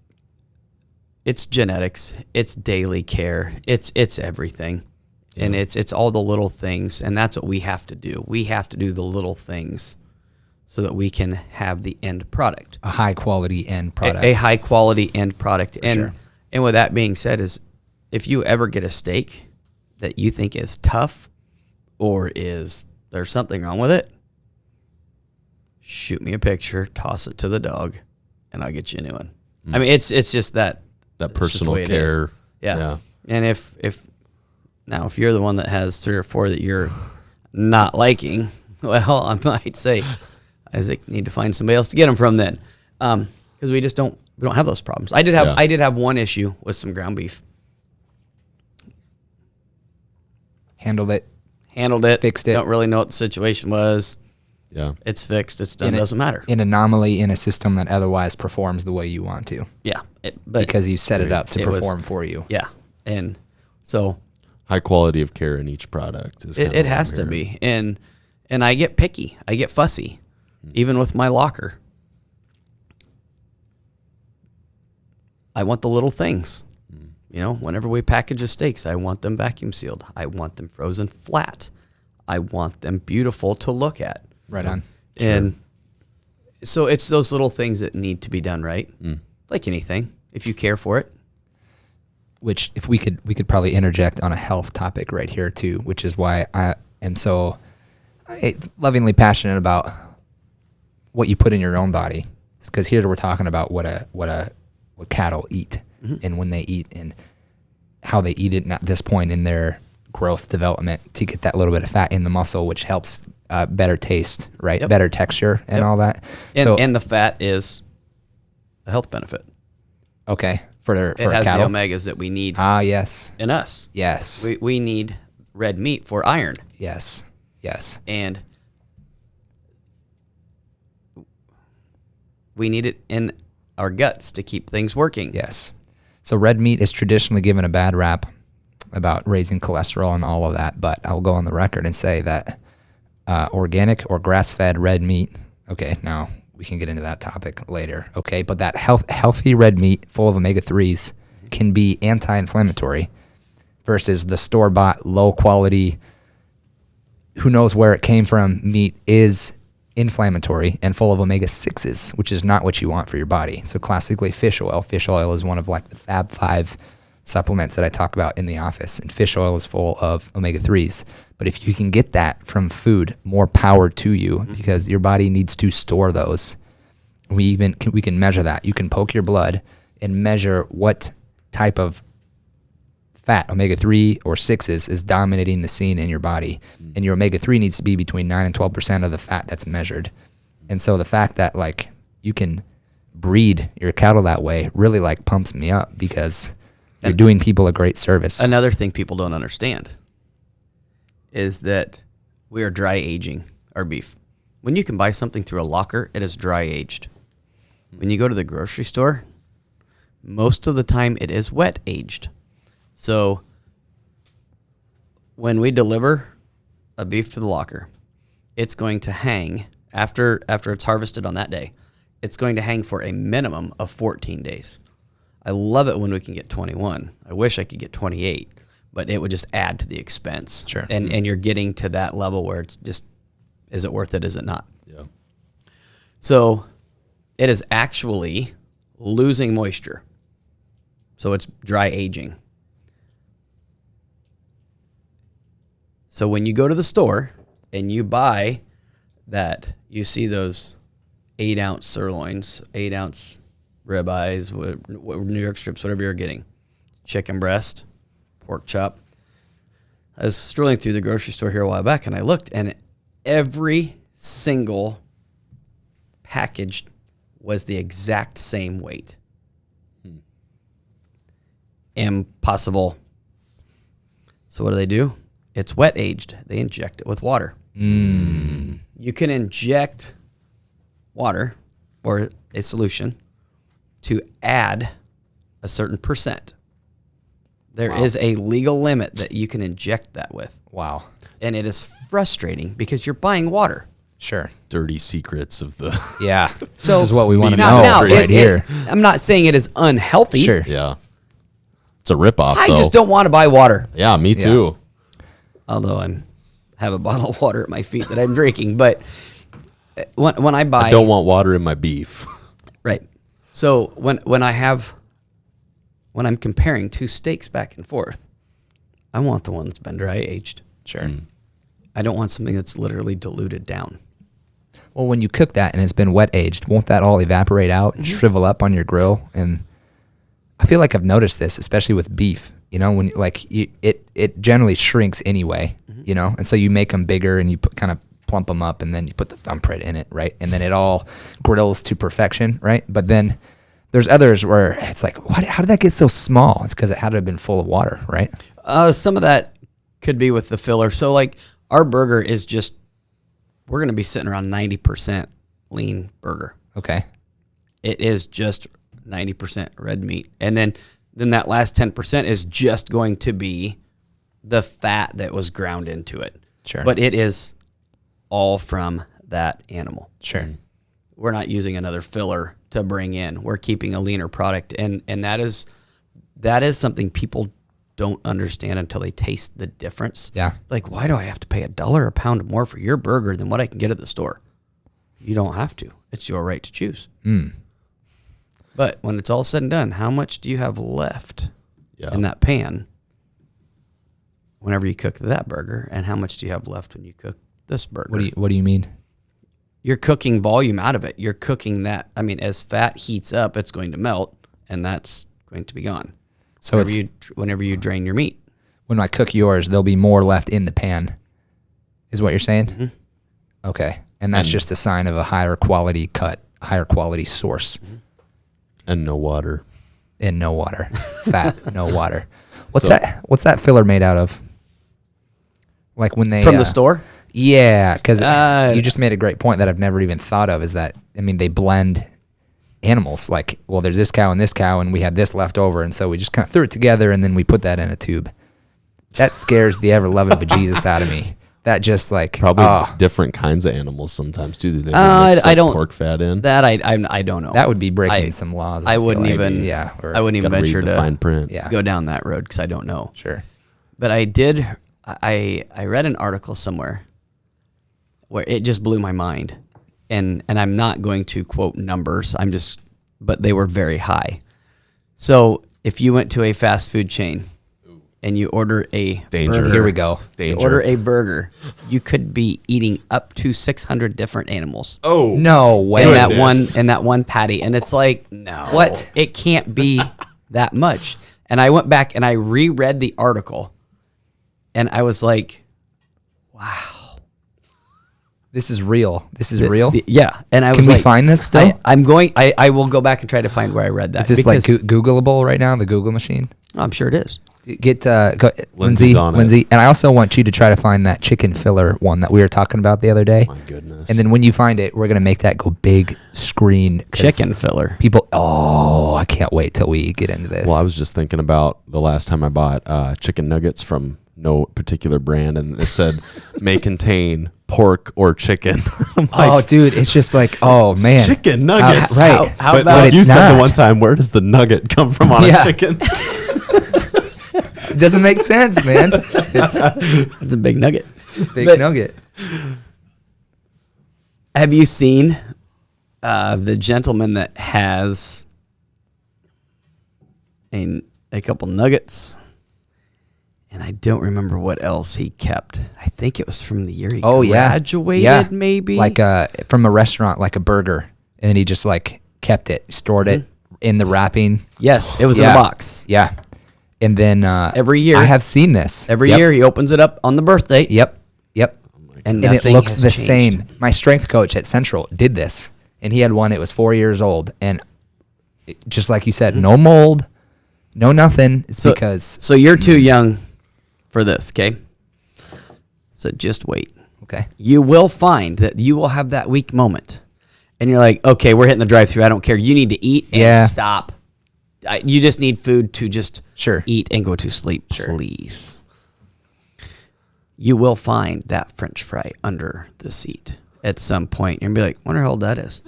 it's genetics, it's daily care, it's everything. Yeah. And it's all the little things, and that's what we have to do. We have to do the little things so that we can have the end product.
A high quality end product.
A high quality end product.
Sure.
And with that being said, is if you ever get a steak that you think is tough or there's something wrong with it, shoot me a picture, toss it to the dog, and I'll get you a new one. I mean, it's just that
personal care.
Yeah. And if you're the one that has 3 or 4 that you're not liking, Well, I might say, Isaac, need to find somebody else to get them from then, because we don't have those problems. I did have one issue with some ground beef.
Handled it.
Fixed it. Don't really know what the situation was.
Yeah.
It's fixed. It's done. Doesn't matter.
An anomaly in a system that otherwise performs the way you want to.
Yeah.
Because you set it up to perform for you.
Yeah. And so
high quality of care in each product is
it has to be. And I get picky. I get fussy, even with my locker. I want the little things. You know, whenever we package the steaks, I want them vacuum sealed. I want them frozen flat. I want them beautiful to look at.
Right on.
And so it's those little things that need to be done right. Like anything, if you care for it.
Which, if we could probably interject on a health topic right here too, which is why I am so lovingly passionate about what you put in your own body. Because here we're talking about what cattle eat and when they eat and how they eat it at this point in their growth development to get that little bit of fat in the muscle, which helps better taste, right?
Yep.
Better texture and all that.
And the fat is a health benefit.
Okay. For
it has
cattle.
the omegas that we need.
Yes.
In us.
Yes.
We need red meat for iron.
Yes.
And we need it in our guts to keep things working.
Yes. So red meat is traditionally given a bad rap about raising cholesterol and all of that, but I'll go on the record and say that organic or grass-fed red meat, okay, now we can get into that topic later, okay, but that healthy red meat full of omega-3s can be anti-inflammatory versus the store-bought, low-quality, who knows where it came from meat is inflammatory and full of omega-6s, which is not what you want for your body. So classically fish oil is one of like the Fab 5 supplements that I talk about in the office, and fish oil is full of omega-3s. But if you can get that from food, more power to you, because your body needs to store those. We can measure that. You can poke your blood and measure what type of fat, omega-3 or 6s, is dominating the scene in your body. And your omega-3 needs to be between 9 and 12% of the fat that's measured. And so the fact that like you can breed your cattle that way really like pumps me up, because you're doing people a great service.
Another thing people don't understand is that we are dry aging our beef. When you can buy something through a locker, it is dry aged. When you go to the grocery store, most of the time it is wet aged. So when we deliver a beef to the locker, it's going to hang after it's harvested on that day. It's going to hang for a minimum of 14 days. I love it when we can get 21. I wish I could get 28, but it would just add to the expense.
Sure.
And you're getting to that level where it's just, is it worth it? Is it not?
Yeah.
So it is actually losing moisture. So it's dry aging. So when you go to the store and you buy that, you see those 8-ounce sirloins, 8-ounce ribeyes, New York strips, whatever you're getting, chicken breast, pork chop. I was strolling through the grocery store here a while back, and I looked, and every single package was the exact same weight. Impossible. So what do? It's wet aged. They inject it with water. You can inject water or a solution to add a certain percent. There is a legal limit that you can inject that with.
Wow.
And it is frustrating because you're buying water.
Sure.
Dirty secrets of the
Yeah.
So
this is what we want to
now-
know
now,
right here.
I'm not saying it is unhealthy.
Sure.
Yeah. It's a ripoff,
I
though.
just don't want to buy water.
Yeah, me too.
Although I have a bottle of water at my feet that I'm drinking. But when I buy...
I don't want water in my beef.
Right. So when I'm comparing two steaks back and forth, I want the one that's been dry aged.
Sure.
I don't want something that's literally diluted down.
Well, when you cook that and it's been wet aged, won't that all evaporate out and shrivel up on your grill? And I feel like I've noticed this, especially with beef. You know, when it generally shrinks anyway. You know, and so you make them bigger and you kind of plump them up, and then you put the thumbprint in it, right? And then it all grills to perfection, right? But then there's others where it's like, how did that get so small? It's because it had to have been full of water, right?
Some of that could be with the filler. So like our burger is just, we're going to be sitting around 90% lean burger.
Okay.
It is just 90% red meat. And then that last 10% is just going to be the fat that was ground into it.
Sure.
But it is all from that animal.
Sure.
We're not using another filler to bring in. We're keeping a leaner product. And that is something people don't understand until they taste the difference.
Yeah.
Like, why do I have to pay $1 a pound more for your burger than what I can get at the store? You don't have to. It's your right to choose. But when it's all said and done, how much do you have left in that pan whenever you cook that burger, and how much do you have left when you cook this burger?
What do you mean?
You're cooking volume out of it. You're cooking that. I mean, as fat heats up, it's going to melt, and that's going to be gone.
So
whenever you drain your meat.
When I cook yours, there'll be more left in the pan, is what you're saying?
Mm-hmm.
Okay. And that's just a sign of a higher quality cut, higher quality source.
And no water.
And no water. Fat, no water. What's that filler made out of? Like when they...
From the store?
Yeah, because you just made a great point that I've never even thought of, is that, I mean, they blend animals. Like, well, there's this cow, and we had this left over, and so we just kind of threw it together, and then we put that in a tube. That scares the ever-loving bejesus out of me. That just like...
Probably different kinds of animals sometimes, too. They mix,
I don't...
pork fat in.
That I don't know.
That would be breaking some laws.
I wouldn't
like.
even...
Yeah.
I wouldn't even venture
read the fine print.
go down that road, because I don't know.
Sure.
But I did... I read an article somewhere where it just blew my mind. And I'm not going to quote numbers. But they were very high. So if you went to a fast food chain and you order a burger,
here we go.
You order a burger, you could be eating up to 600 different animals.
Oh,
no way.
In that one patty. And it's like, no.
What?
It can't be that much. And I went back and I reread the article. And I was like, wow.
This is real. This is real?
Yeah. And I was
Can
like...
we find this still?
I will go back and try to find where I read that.
Is this like Googleable right now, the Google machine?
I'm sure it is.
Get
Lindsay's on it.
Lindsay, and I also want you to try to find that chicken filler one that we were talking about the other day.
My goodness.
And then when you find it, we're going to make that go big screen.
Chicken filler.
People, I can't wait till we get into this.
Well, I was just thinking about the last time I bought chicken nuggets from no particular brand, and it said may contain pork or chicken.
Like, dude, it's just like, oh man,
chicken nuggets,
right?
How
but
about
like you
it's
said
not.
the one time, where does the nugget come from on a chicken?
It doesn't make sense, man.
It's a big nugget.
Big nugget.
Have you seen the gentleman that has a couple nuggets? And I don't remember what else he kept. I think it was from the year he graduated, maybe?
Like from a restaurant, like a burger. And then he just like kept it, stored it in the wrapping.
Yes, it was in a box.
Yeah. And then
every year.
I have seen this.
Every year he opens it up on the birthday.
Yep.
And
it looks
has
the
changed.
same. My strength coach at Central did this. And he had one, it was 4 years old. And just like you said, no mold, no nothing. It's because...
So you're too young for this, okay? So just wait.
Okay.
You will find that you will have that weak moment. And you're like, okay, we're hitting the drive-thru. I don't care. You need to eat and stop. You just need food to just eat and go to sleep, please. You will find that French fry under the seat at some point. You're going to be like, wonder how old that is.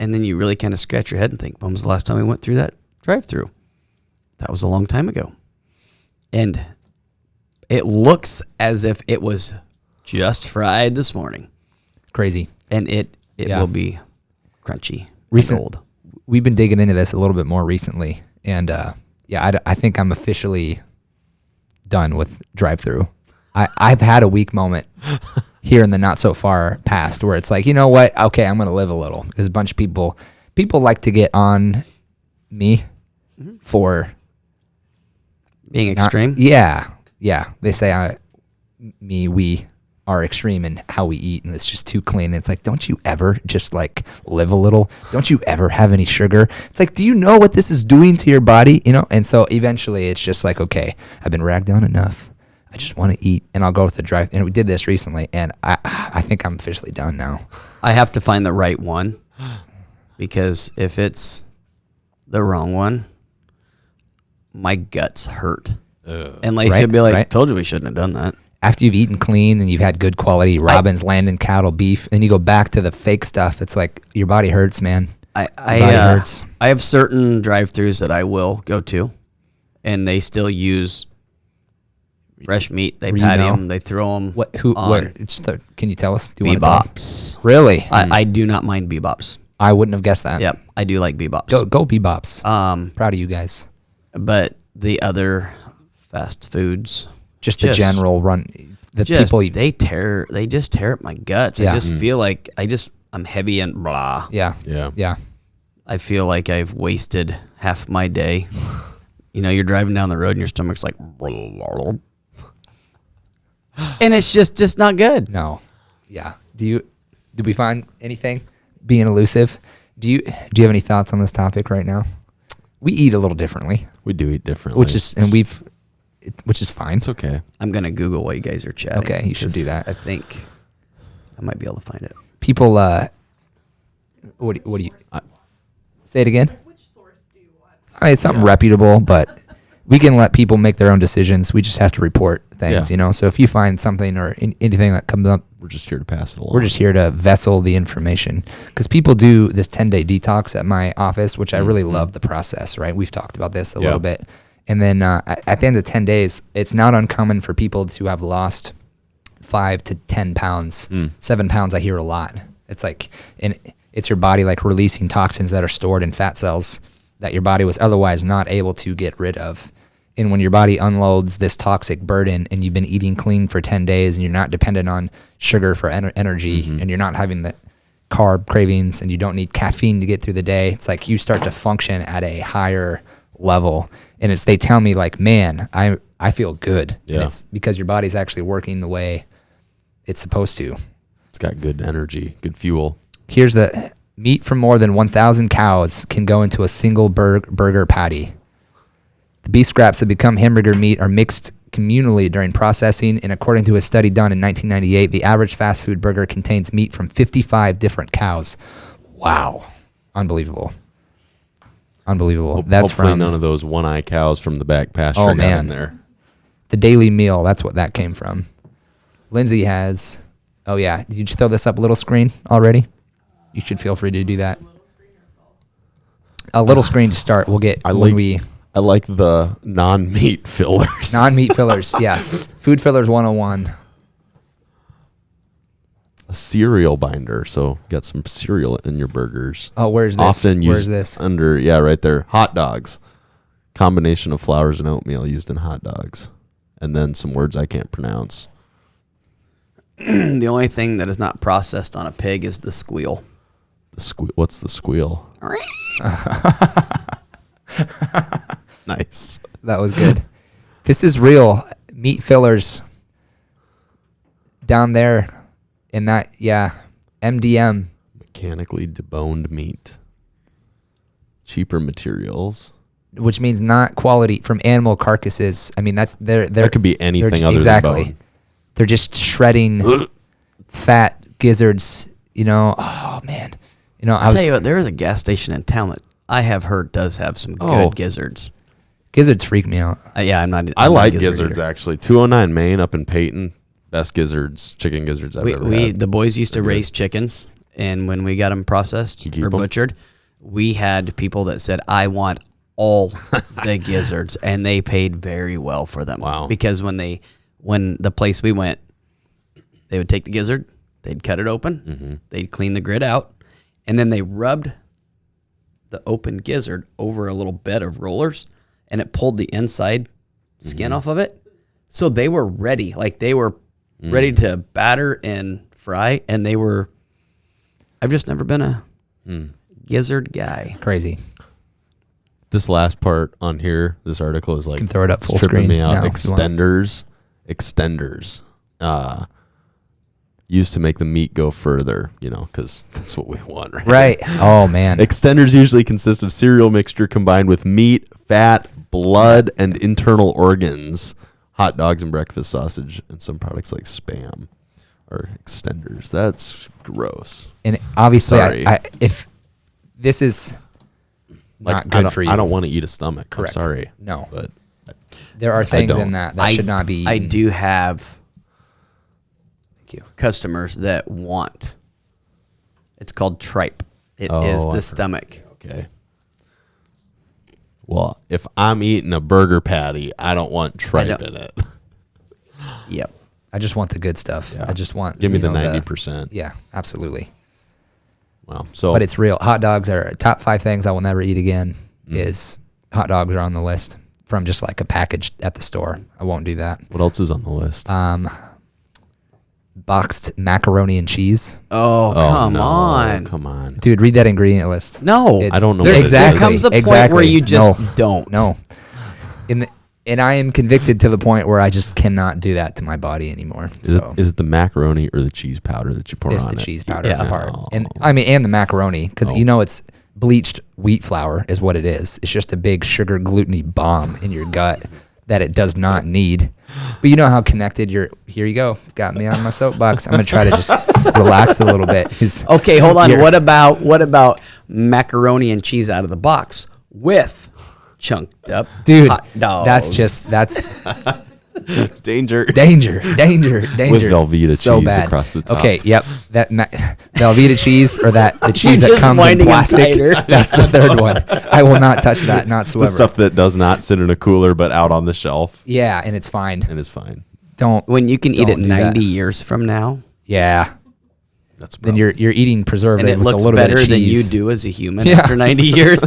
And then you really kind of scratch your head and think, when was the last time we went through that drive-thru? That was a long time ago. And it looks as if it was just fried this morning.
Crazy.
And it will be crunchy.
We've been digging into this a little bit more recently. And I think I'm officially done with drive-thru. I've had a weak moment here in the not so far past where it's like, you know what? Okay, I'm going to live a little. Because a bunch of people like to get on me for...
being extreme?
Yeah. They say we are extreme in how we eat, and it's just too clean. It's like, don't you ever just like live a little? Don't you ever have any sugar? It's like, do you know what this is doing to your body? You know? And so eventually it's just like, okay, I've been ragged on enough. I just want to eat, and I'll go with the drive. And we did this recently, and I think I'm officially done now.
I have to find the right one, because if it's the wrong one, my guts hurt. And Lacey will be like, told you we shouldn't have done that.
After you've eaten clean and you've had good quality Robbins, Landon cattle, beef, and you go back to the fake stuff, it's like your body hurts, man.
Your body hurts. I have certain drive-thrus that I will go to, and they still use fresh meat. They patty them, they throw them.
Can you tell us? Do you want to
Bebops.
Really?
I do not mind Bebops.
I wouldn't have guessed that.
Yep, I do like Bebops.
Go Bebops. Proud of you guys.
But the other fast foods,
just the general run, people eat.
They just tear up my guts.
Yeah.
I just feel like I'm heavy and blah.
Yeah.
I feel like I've wasted half my day. You know, you're driving down the road and your stomach's like, and it's just not good.
No. Yeah. Did we find anything being elusive? Do you have any thoughts on this topic right now? We eat a little differently.
We do eat differently.
Which is fine.
It's okay.
I'm going to Google while you guys are chatting.
Okay, you should do that.
I think I might be able to find it.
People, what do you say it again?
Which source do you want?
It's something reputable, but we can let people make their own decisions. We just have to report things, you know? So if you find something or anything that comes up,
we're just here to pass it along.
We're just here to vessel the information, because people do this 10-day detox at my office, which I really love the process, right? We've talked about this a little bit. And then at the end of 10 days, it's not uncommon for people to have lost 5 to 10 pounds, 7 pounds. I hear a lot. It's like, and it's your body like releasing toxins that are stored in fat cells that your body was otherwise not able to get rid of. And when your body unloads this toxic burden, and you've been eating clean for 10 days and you're not dependent on sugar for energy, and you're not having the carb cravings, and you don't need caffeine to get through the day, it's like you start to function at a higher level. And they tell me like, man, I feel good.
Yeah.
And it's because your body's actually working the way it's supposed to.
It's got good energy, good fuel.
Here's the meat from more than 1,000 cows can go into a single burger patty. The beef scraps that become hamburger meat are mixed communally during processing, and according to a study done in 1998, the average fast food burger contains meat from 55 different cows. Wow. Unbelievable. That's
hopefully
from
none of those one-eye cows from the back pasture got in there.
The Daily Meal, that's what that came from. Lindsay has, did you throw this up a little screen already? You should feel free to do that. A little screen to start. We'll get
I like the non-meat fillers.
Non-meat fillers, yeah. Food fillers 101.
A cereal binder, so got some cereal in your burgers.
Oh, where's this?
Often
Where's
used
this?
under, right there. Hot dogs. Combination of flours and oatmeal used in hot dogs. And then some words I can't pronounce.
The only thing that is not processed on a pig is the squeal.
What's the squeal? Nice.
That was good. This is real meat fillers down there in that, MDM.
Mechanically deboned meat. Cheaper materials.
Which means not quality from animal carcasses. I mean, that
could be anything other than bone.
They're just shredding fat gizzards, you know. Oh, man. You know,
I'll tell you what, there is a gas station in town that I have heard does have some good gizzards.
Gizzards freak me out.
I like gizzards, actually. 209 Main up in Peyton. Best chicken gizzards I've ever had.
The boys used to raise chickens, and when we got them processed or butchered, we had people that said, I want all the gizzards, and they paid very well for them.
Wow.
Because when the place we went, they would take the gizzard, they'd cut it open, they'd clean the grit out, and then they rubbed the open gizzard over a little bed of rollers, and it pulled the inside skin off of it. So they were ready. Like they were ready to batter and fry, and I've just never been a gizzard guy.
Crazy.
This last part on here, this article is like,
can throw it up full
tripping
screen
me out.
now,
Extenders. used to make the meat go further, because that's what we want, right?
Right. Oh, man.
Extenders usually consist of cereal mixture combined with meat, fat, blood, and internal organs. Hot dogs and breakfast sausage and some products like Spam are extenders. That's gross.
And obviously,
Sorry.
if this is not good for you.
I don't want to eat a stomach.
Correct.
I'm sorry.
No.
But
There are things
don't.
in that should not be eaten.
I do have
Thank you.
customers that want. It's called tripe. It
Oh,
is
I've
the
heard.
stomach.
okay. Well, if I'm eating a burger patty, I don't want tripe
don't-
in it.
Yep.
I just want the good stuff.
Yeah.
I just want
Give me the
know,
90%.
Yeah, absolutely.
Wow. So
But it's real. Hot dogs are top 5 things I will never eat again.
Mm.
Is hot dogs are on the list from just like a package at the store. I won't do that.
what else is on the list?
Boxed macaroni and cheese.
Oh, come
no.
on.
Come on.
Dude, read that ingredient list.
No.
It's-
I don't know
There's,
what it
exactly.
There comes a point
exactly.
where you just
No.
don't.
No. And I am convicted to the point where I just cannot do that to my body anymore.
Is it the macaroni or the cheese powder that you pour
It's
on
the
it?
cheese powder
Yeah.
part.
Oh.
And and the macaroni, because it's bleached wheat flour is what it is. It's just a big sugar gluteny bomb in your gut that it does not need. But you know how connected here you go. Got me on my soapbox. I'm gonna try to just relax a little bit.
Okay, hold on.
Here.
What about macaroni and cheese out of the box with chunked up
Dude,
hot dogs?
that's
Danger.
danger.
With Velveeta
so
cheese
bad.
across the top.
Okay, yep. That Velveeta cheese or the cheese
You're
that
just
comes in
winding 'em
plastic.
tighter.
That's the third one. I will not touch that, not
The
whatsoever.
stuff that does not sit in a cooler but out on the shelf
Yeah, and it's fine.
and is fine.
Don't.
When you can eat it
Don't do that.
90 years from now,
Yeah.
That's
Then you're eating
and
preservative
it
with a
looks
little bit
better
of
than you
cheese.
do as a human
Yeah.
after 90 years.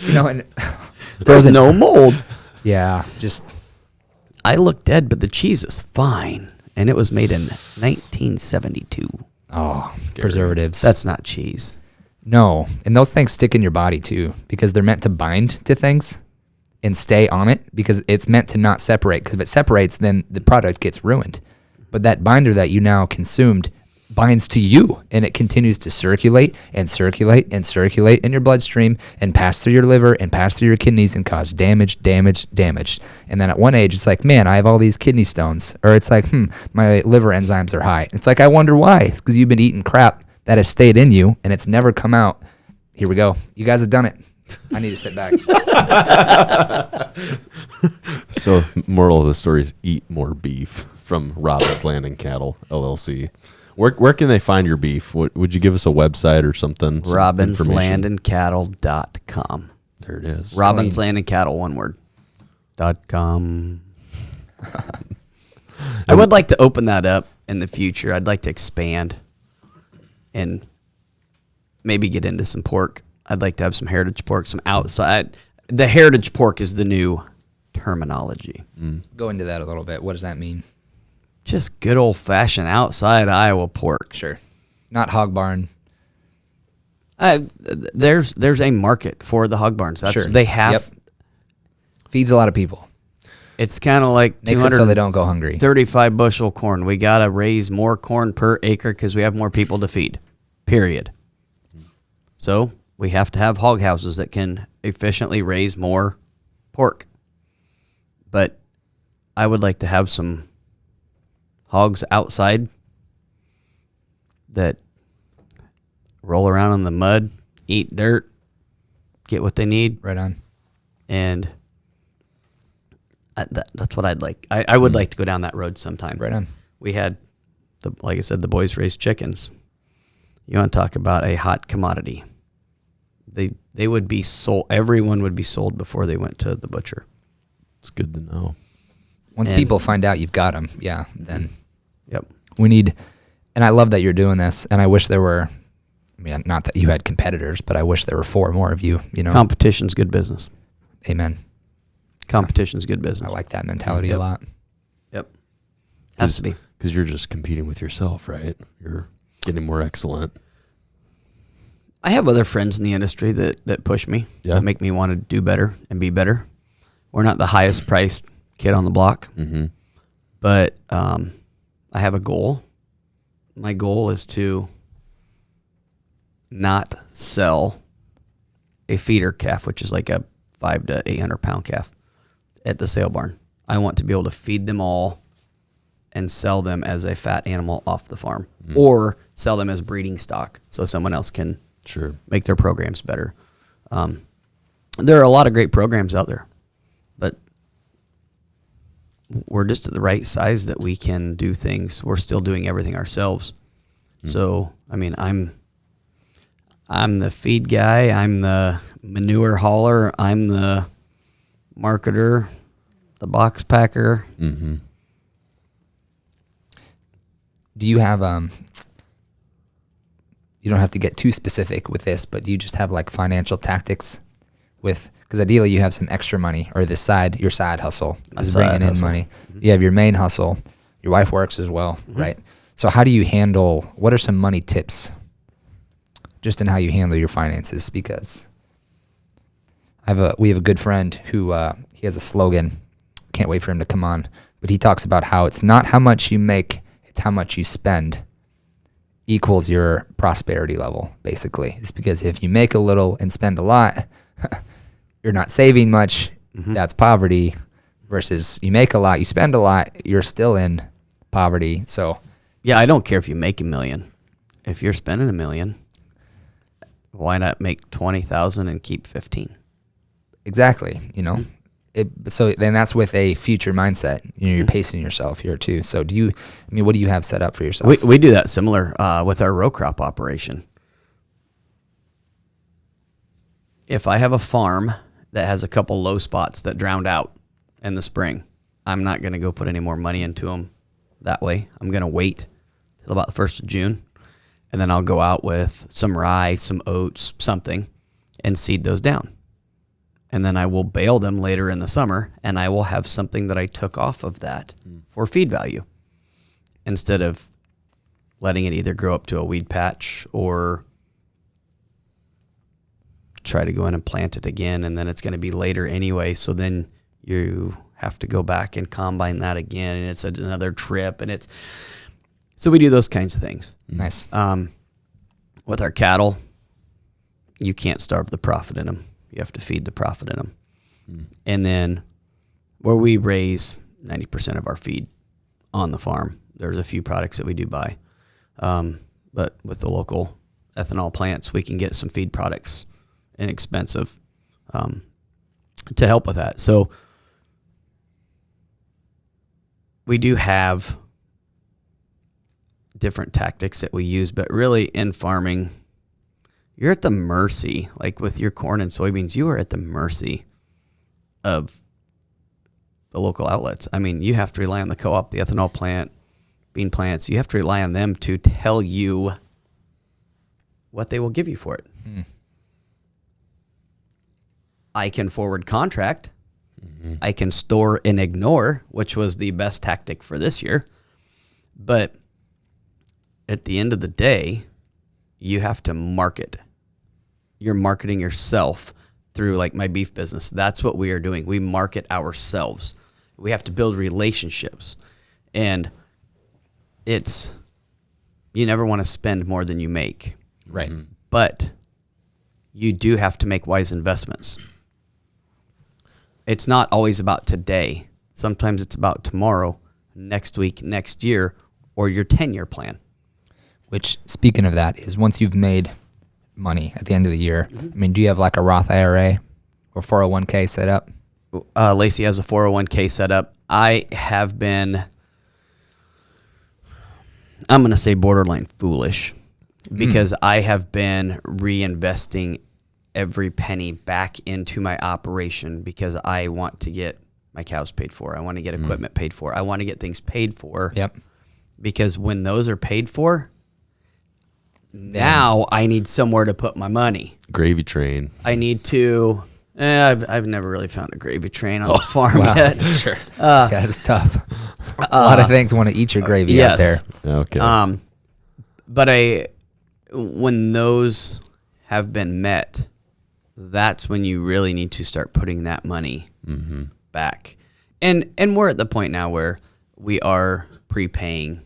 And
There's no mold.
Yeah, just
I look dead, but the cheese is fine. And it was made in 1972.
preservatives.
That's not cheese.
No, and those things stick in your body too because they're meant to bind to things and stay on it because it's meant to not separate. Because if it separates, then the product gets ruined. But that binder that you now consumed binds to you, and it continues to circulate and circulate and circulate in your bloodstream and pass through your liver and pass through your kidneys and cause damage. And then at one age, it's like, man, I have all these kidney stones. Or it's like, my liver enzymes are high. It's like, I wonder why. It's because you've been eating crap that has stayed in you and it's never come out. Here we go. You guys have done it. I need to sit back.
So, moral of the story is eat more beef from Robbins Land and Cattle LLC. Where can they find your beef? Would you give us a website or something? some information?
RobinsLandandCattle.com.
There it is.
Robbins Land and Cattle, one word. .com. I would like to open that up in the future. I'd like to expand and maybe get into some pork. I'd like to have some heritage pork, some outside. The heritage pork is the new terminology.
Go into that a little bit. What does that mean?
Just good old fashioned outside Iowa pork.
Sure. Not hog barn.
There's a market for the hog barns. That's
Sure.
they have.
Yep. Feeds a lot of people.
It's kind of like
Makes it so they don't go hungry.
35 bushel corn. We got to raise more corn per acre because we have more people to feed, period. So we have to have hog houses that can efficiently raise more pork. But I would like to have some hogs outside that roll around in the mud, eat dirt, get what they need,
Right on.
and that's what I'd like. I would like to go down that road sometime.
Right on.
We had, like I said, the boys raised chickens. You want to talk about a hot commodity? They would be sold. Everyone would be sold before they went to the butcher.
It's good to know.
Once
And-
people find out you've got them, yeah, then
Yep.
we need, and I love that you're doing this, and I wish there were, I mean, not that you had competitors, but I wish there were 4 more of you,
Competition's good business.
Amen.
Competition's good business.
I like that mentality a
Yep.
lot.
Yep. Has to be.
Because you're just competing with yourself, right? You're getting more excellent.
I have other friends in the industry that push me,
Yeah.
that make me want to do better and be better. We're not the highest priced kid on the block, But I have a goal. My goal is to not sell a feeder calf, which is like a 500 to 800 pound calf, at the sale barn. I want to be able to feed them all and sell them as a fat animal off the farm, or sell them as breeding stock so someone else can make their programs better. There are a lot of great programs out there, but we're just at the right size that we can do things. We're still doing everything ourselves. So, I mean, I'm the feed guy. I'm the manure hauler. I'm the marketer, the box packer.
Mm-hmm.
Do you have you don't have to get too specific with this, but do you just have like financial tactics with, because ideally you have some extra money, or your side hustle is bringing in money. You have your main hustle. Your wife works as well, right? So how do you handle, what are some money tips just in how you handle your finances? Because we have a good friend who he has a slogan. Can't wait for him to come on. But he talks about how it's not how much you make, it's how much you spend equals your prosperity level, basically. It's because if you make a little and spend a lot, you're not saving much. That's poverty. Versus you make a lot, you spend a lot, you're still in poverty. So
yeah, I don't care if you make $1 million. If you're spending $1 million, why not make 20,000 and keep 15?
Exactly. You know, so then that's with a future mindset. You know, you're pacing yourself here too. So what do you have set up for yourself?
We do that similar with our row crop operation. If I have a farm that has a couple low spots that drowned out in the spring, I'm not going to go put any more money into them that way. I'm going to wait till about the 1st of June, and then I'll go out with some rye, some oats, something, and seed those down. And then I will bale them later in the summer, and I will have something that I took off of that for feed value, instead of letting it either grow up to a weed patch or try to go in and plant it again, and then it's going to be later anyway. So then you have to go back and combine that again, and it's another trip, and so we do those kinds of things.
Nice.
With our cattle, you can't starve the profit in them. You have to feed the profit in them. And then where we raise 90% of our feed on the farm, there's a few products that we do buy. But with the local ethanol plants, we can get some feed products inexpensive to help with that. So we do have different tactics that we use, but really in farming, you're at the mercy, like with your corn and soybeans, you are at the mercy of the local outlets. I mean, you have to rely on the co-op, the ethanol plant, bean plants. You have to rely on them to tell you what they will give you for it. I can forward contract. I can store and ignore, which was the best tactic for this year. But at the end of the day, you have to market. You're marketing yourself through, like, my beef business. That's what we are doing. We market ourselves. We have to build relationships. And you never want to spend more than you make.
Right.
But you do have to make wise investments. It's not always about today. Sometimes it's about tomorrow, next week, next year, or your 10-year plan.
Which, speaking of that, is once you've made money at the end of the year, I mean, do you have like a Roth IRA or 401k set up?
Lacey has a 401k set up. I have been, I'm going to say borderline foolish, because I have been reinvesting every penny back into my operation because I want to get my cows paid for. I want to get equipment paid for. I want to get things paid for.
Yep.
Because when those are paid for, now I need somewhere to put my money.
Gravy train.
I need to. I've never really found a gravy train on the farm yet.
Sure. Yeah, it's tough. A lot of things want to eat your gravy out there.
Okay.
But when those have been met, that's when you really need to start putting that money back. And we're at the point now where we are prepaying,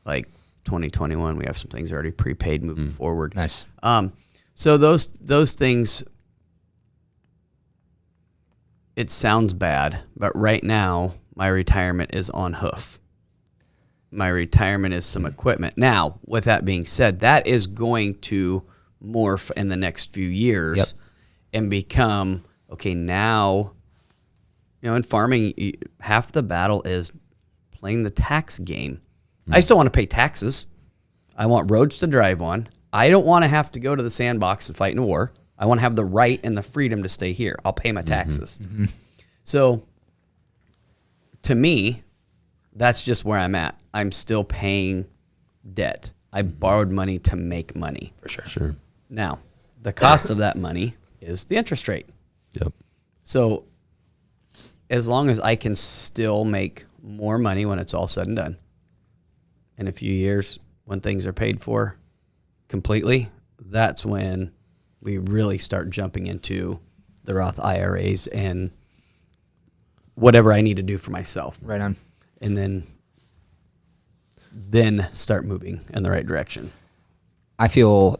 like 2021. We have some things already prepaid moving forward.
Nice.
So those things, it sounds bad, but right now my retirement is on hoof. My retirement is some equipment. Now, with that being said, that is going to morph in the next few years and become, okay, now, in farming, half the battle is playing the tax game. I still want to pay taxes. I want roads to drive on. I don't want to have to go to the sandbox and fight in a war. I want to have the right and the freedom to stay here. I'll pay my taxes. So, to me, that's just where I'm at. I'm still paying debt. I borrowed money to make money.
For sure.
Sure.
Now, the cost of that money is the interest rate.
Yep.
So, as long as I can still make more money when it's all said and done, in a few years, when things are paid for completely, that's when we really start jumping into the Roth IRAs and whatever I need to do for myself.
Right on.
And then start moving in the right direction.
I feel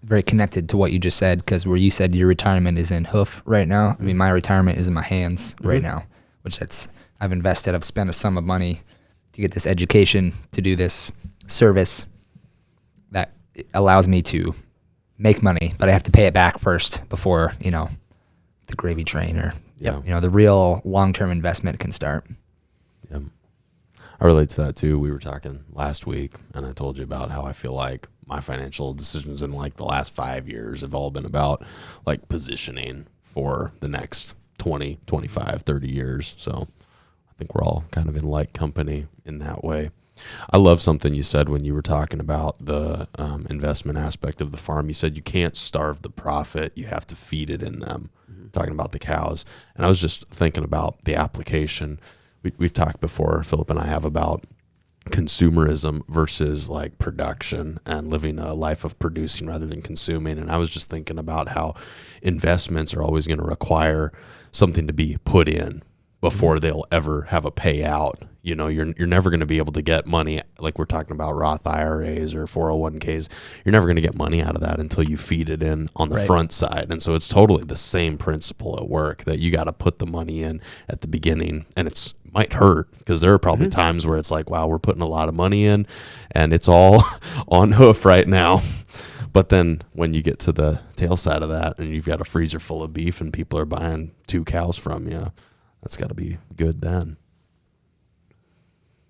very connected to what you just said, because where you said your retirement is in hoof right now. I mean, my retirement is in my hands right now, which I've invested. I've spent a sum of money to get this education, to do this service that allows me to make money, but I have to pay it back first before, the gravy train or, the real long-term investment can start.
Yep. I relate to that too. We were talking last week, and I told you about how I feel like my financial decisions in like the last 5 years have all been about like positioning for the next 20, 25, 30 years. So I think we're all kind of in like company in that way. I love something you said when you were talking about the investment aspect of the farm. You said you can't starve the profit. You have to feed it in them, talking about the cows. And I was just thinking about the application. We've talked before, Philip and I have, about consumerism versus like production and living a life of producing rather than consuming. And I was just thinking about how investments are always going to require something to be put in before they'll ever have a payout. You're never going to be able to get money, like we're talking about Roth IRAs or 401ks. You're never going to get money out of that until you feed it in on the front side. And so it's totally the same principle at work, that you got to put the money in at the beginning, and it's might hurt, because there are probably times where it's like, wow, we're putting a lot of money in and it's all on hoof right now. But then when you get to the tail side of that and you've got a freezer full of beef and people are buying 2 cows from you, that's got to be good then.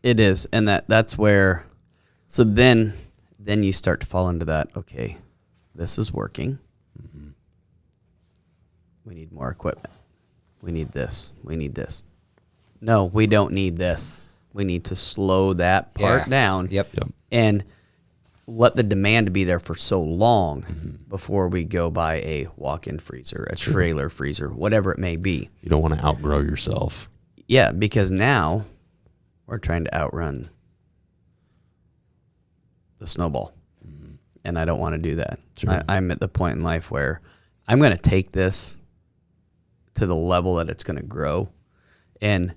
It is, and that's where. So then you start to fall into that. Okay, this is working. We need more equipment. We need this. We need this. No, we don't need this. We need to slow that part down.
Yep.
And let the demand be there for so long before we go buy a walk-in freezer, a trailer freezer, whatever it may be.
You don't want to outgrow yourself.
Yeah, because now we're trying to outrun the snowball. And I don't want to do that.
Sure.
I'm at the point in life where I'm going to take this to the level that it's going to grow. And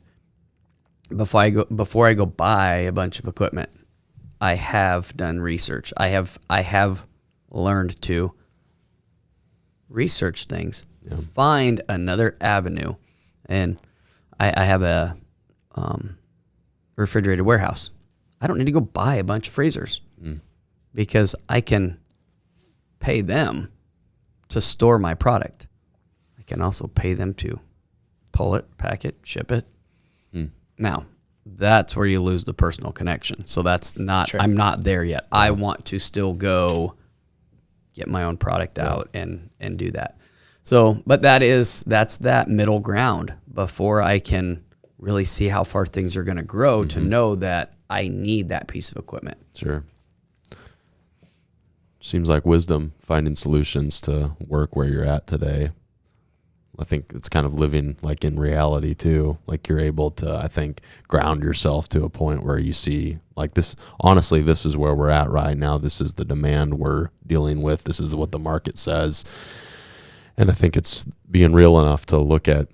before I go buy a bunch of equipment, I have done research. I have learned to research things, find another avenue. And I have a refrigerated warehouse. I don't need to go buy a bunch of freezers because I can pay them to store my product. I can also pay them to pull it, pack it, ship it. Now, that's where you lose the personal connection. So that's not, I'm not there yet. I want to still go get my own product out and do that. So, but that's that middle ground before I can really see how far things are going to grow to know that I need that piece of equipment.
Sure. Seems like wisdom, finding solutions to work where you're at today. I think it's kind of living like in reality too. Like you're able to, I think, ground yourself to a point where you see like this, honestly, this is where we're at right now. This is the demand we're dealing with. This is what the market says. And I think it's being real enough to look at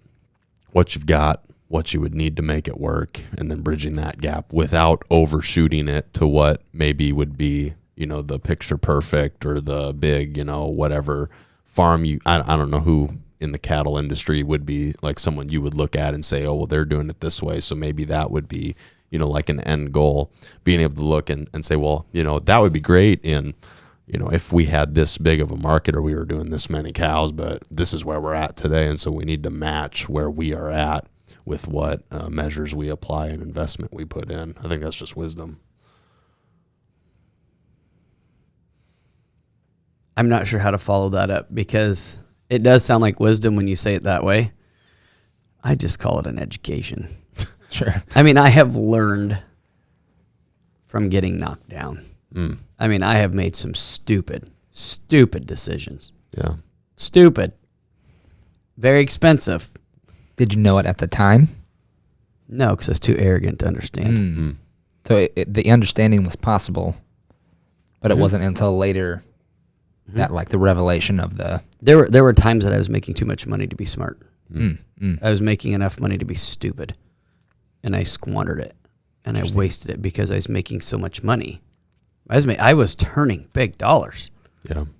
what you've got, what you would need to make it work, and then bridging that gap without overshooting it to what maybe would be, the picture perfect or the big, whatever farm I don't know who in the cattle industry would be like someone you would look at and say, oh, well, they're doing it this way, so maybe that would be, like an end goal, being able to look and say, well, that would be great in, if we had this big of a market or we were doing this many cows, but this is where we're at today, and so we need to match where we are at with what measures we apply and investment we put in. I think that's just wisdom.
I'm not sure how to follow that up because it does sound like wisdom when you say it that way. I just call it an education.
Sure.
I mean, I have learned from getting knocked down. I mean, I have made some stupid decisions.
Yeah.
Stupid. Very expensive.
Did you know it at the time?
No, because I was too arrogant to understand.
So the understanding was possible, but it wasn't until later that like the revelation of the...
There were times that I was making too much money to be smart. I was making enough money to be stupid, and I squandered it, and I wasted it because I was making so much money. I was turning big dollars,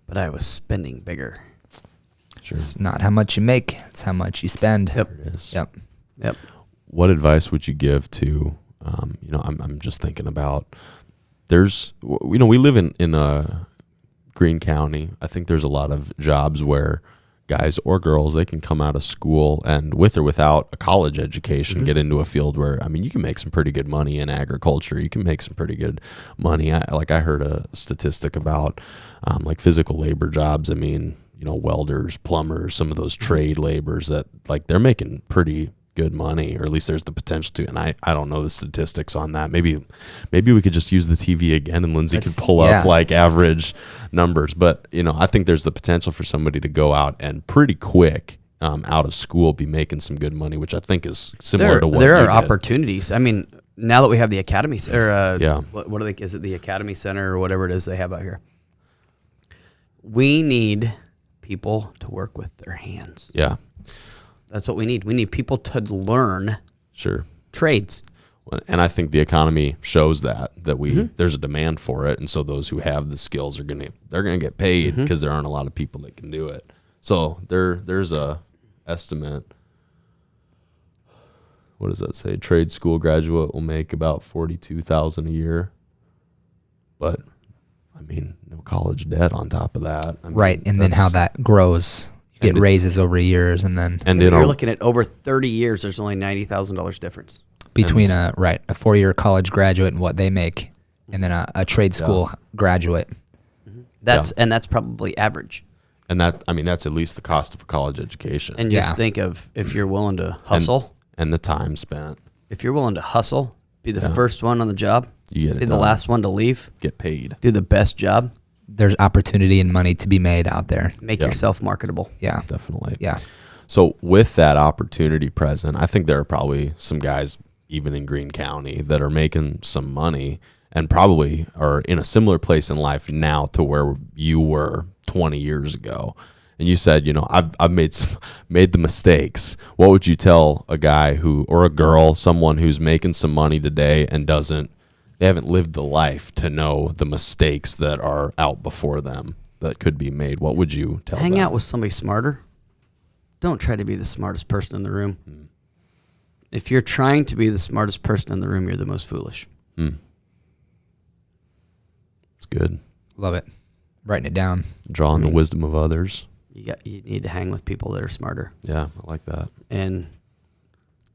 but I was spending bigger.
Sure.
It's not how much you make, it's how much you spend.
Yep.
There it is.
Yep.
What advice would you give to, I'm just thinking about, we live in a Greene County. I think there's a lot of jobs where guys or girls, they can come out of school and with or without a college education, get into a field where, you can make some pretty good money in agriculture. You can make some pretty good money. I heard a statistic about like physical labor jobs. Welders, plumbers, some of those trade laborers that like they're making pretty good money, or at least there's the potential to. And I don't know the statistics on that. Maybe we could just use the TV again and Lindsay could pull up like average numbers. But, I think there's the potential for somebody to go out and pretty quick out of school be making some good money, which I think is similar to what
there
you
are
did.
opportunities. Now that we have the academy, or
Yeah.
what are they? Is it the Academy Center or whatever it is they have out here? We need people to work with their hands.
Yeah.
That's what we need. We need people to learn
Sure.
trades.
And I think the economy shows that there's a demand for it, and so those who have the skills they're gonna get paid because there aren't a lot of people that can do it. So there's a estimate. What does that say? Trade school graduate will make about $42,000 a year, but no college debt on top of that.
Right, and then how that grows. You get raises over years, and then...
And you're looking at over 30 years, there's only $90,000 difference.
Between a 4-year college graduate and what they make, and then a trade school graduate.
That's probably average.
And that's at least the cost of a college education.
And just think of if you're willing to hustle.
And the time spent.
If you're willing to hustle, be the first one on the job,
you get it
be the
done.
last one to leave,
Get paid.
do the best job.
There's opportunity and money to be made out there.
Make yourself marketable.
Yeah.
Definitely.
Yeah.
So with that opportunity present, I think there are probably some guys, even in Greene County, that are making some money and probably are in a similar place in life now to where you were 20 years ago. And you said, I've made the mistakes. What would you tell a guy or a girl, someone who's making some money today and they haven't lived the life to know the mistakes that are out before them that could be made? What would you tell them?
Hang out with somebody smarter. Don't try to be the smartest person in the room. If you're trying to be the smartest person in the room, you're the most foolish.
It's good.
Love it. Writing it down.
Drawing the wisdom of others.
You need to hang with people that are smarter.
Yeah, I like that.
And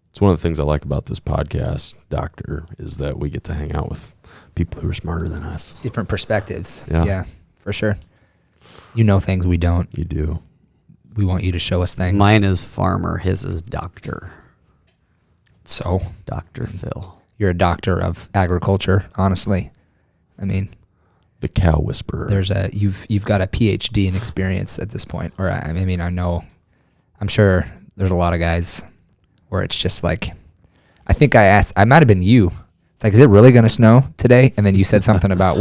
it's one of the things I like about this podcast, Doctor, is that we get to hang out with people who are smarter than us.
Different perspectives.
Yeah.
Yeah, for sure. You know things we don't.
You do.
We want you to show us things.
mine is farmer. His is doctor.
So
Dr. Phil.
you're a doctor of agriculture, honestly.
The cow whisperer.
You've got a PhD in experience at this point. Or I'm sure there's a lot of guys where it's just like, I think I might have been you. It's like, is it really going to snow today? And then you said something about,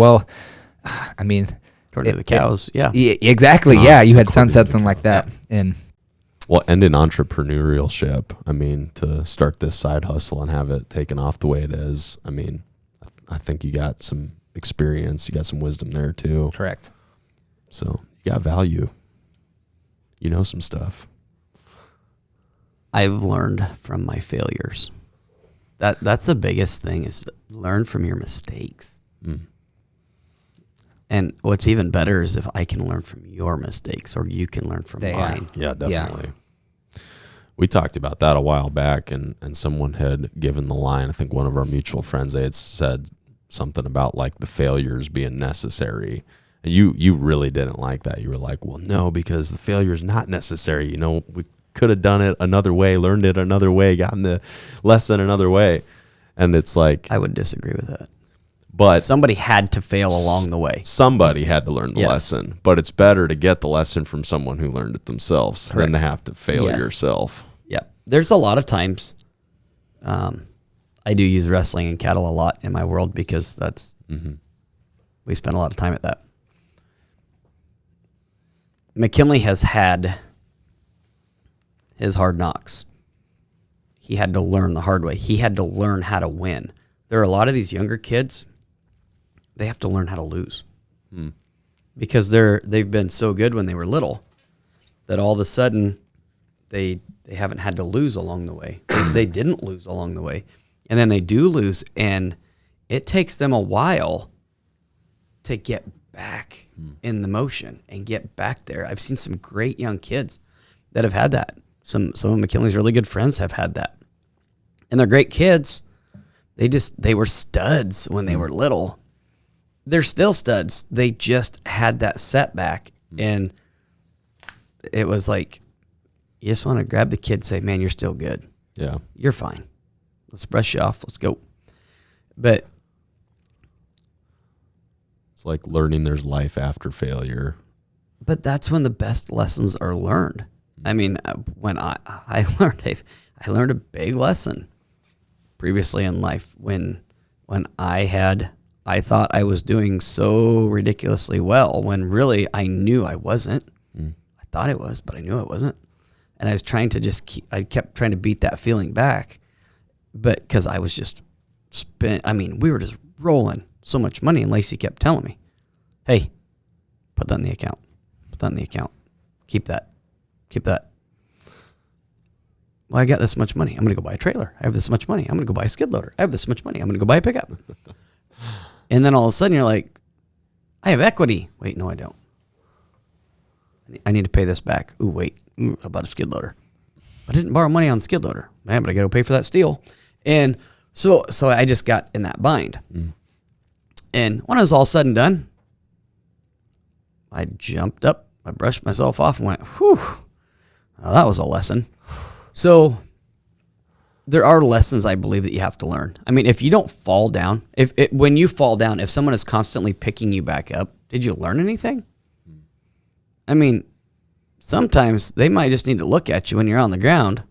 According to the cows, yeah.
Exactly. Yeah. You had said something like that. And
Well, and in entrepreneurship, I mean, to start this side hustle and have it taken off the way it is, I mean, I think you got some experience, you got some wisdom there too.
Correct.
So you got value. You know some stuff.
I've learned from my failures. That's the biggest thing, is learn from your mistakes. And what's even better is if I can learn from your mistakes, or you can learn from mine.
Yeah, definitely. We talked about that a while back, and someone had given the line, I think one of our mutual friends, they had said something about like the failures being necessary. And you really didn't like that. You were like, well, no, because the failure is not necessary. You know, we could have done it another way, learned it another way, gotten the lesson another way. And it's like,
I would disagree with that.
but
Somebody had to fail along the way.
somebody had to learn the
Yes.
lesson. But it's better to get the lesson from someone who learned it themselves than to
Correct.
have to fail
Yes.
yourself.
Yeah. There's a lot of times I do use wrestling and cattle a lot in my world, because that's we spend a lot of time at that. McKinley has had his hard knocks. He had to learn the hard way. He had to learn how to win. There are a lot of these younger kids, they have to learn how to lose. Because they've been so good when they were little that all of a sudden they haven't had to lose along the way. They didn't lose along the way. And then they do lose, and it takes them a while to get back in the motion and get back there. I've seen some great young kids that have had that. Some of McKinley's really good friends have had that. And they're great kids. They were studs when they were little. They're still studs. They just had that setback, and it was like, you just want to grab the kid and say, man, you're still good.
Yeah.
You're fine. Let's brush you off. Let's go. But
It's like learning there's life after failure.
that's when the best lessons are learned. I mean, when I learned a big lesson previously in life when I thought I was doing so ridiculously well, when really I knew I wasn't. I thought I was, but I knew I wasn't. And I was trying to I kept trying to beat that feeling back, but because I was just we were just rolling so much money, and Lacey kept telling me, hey, put that in the account. Put that in the account. Keep that. Well, I got this much money. I'm going to go buy a trailer. I have this much money. I'm going to go buy a skid loader. I have this much money. I'm going to go buy a pickup. And then all of a sudden you're like, I have equity. Wait, no, I don't. I need to pay this back. Ooh, wait. I bought a skid loader. I didn't borrow money on the skid loader. Man, but I got to pay for that steel. And so I just got in that bind. And when it was all said and done, I jumped up, I brushed myself off and went, whew, well, that was a lesson. So there are lessons I believe that you have to learn. I mean, if you don't fall down, when you fall down, if someone is constantly picking you back up, did you learn anything? I mean, sometimes they might just need to look at you when you're on the ground,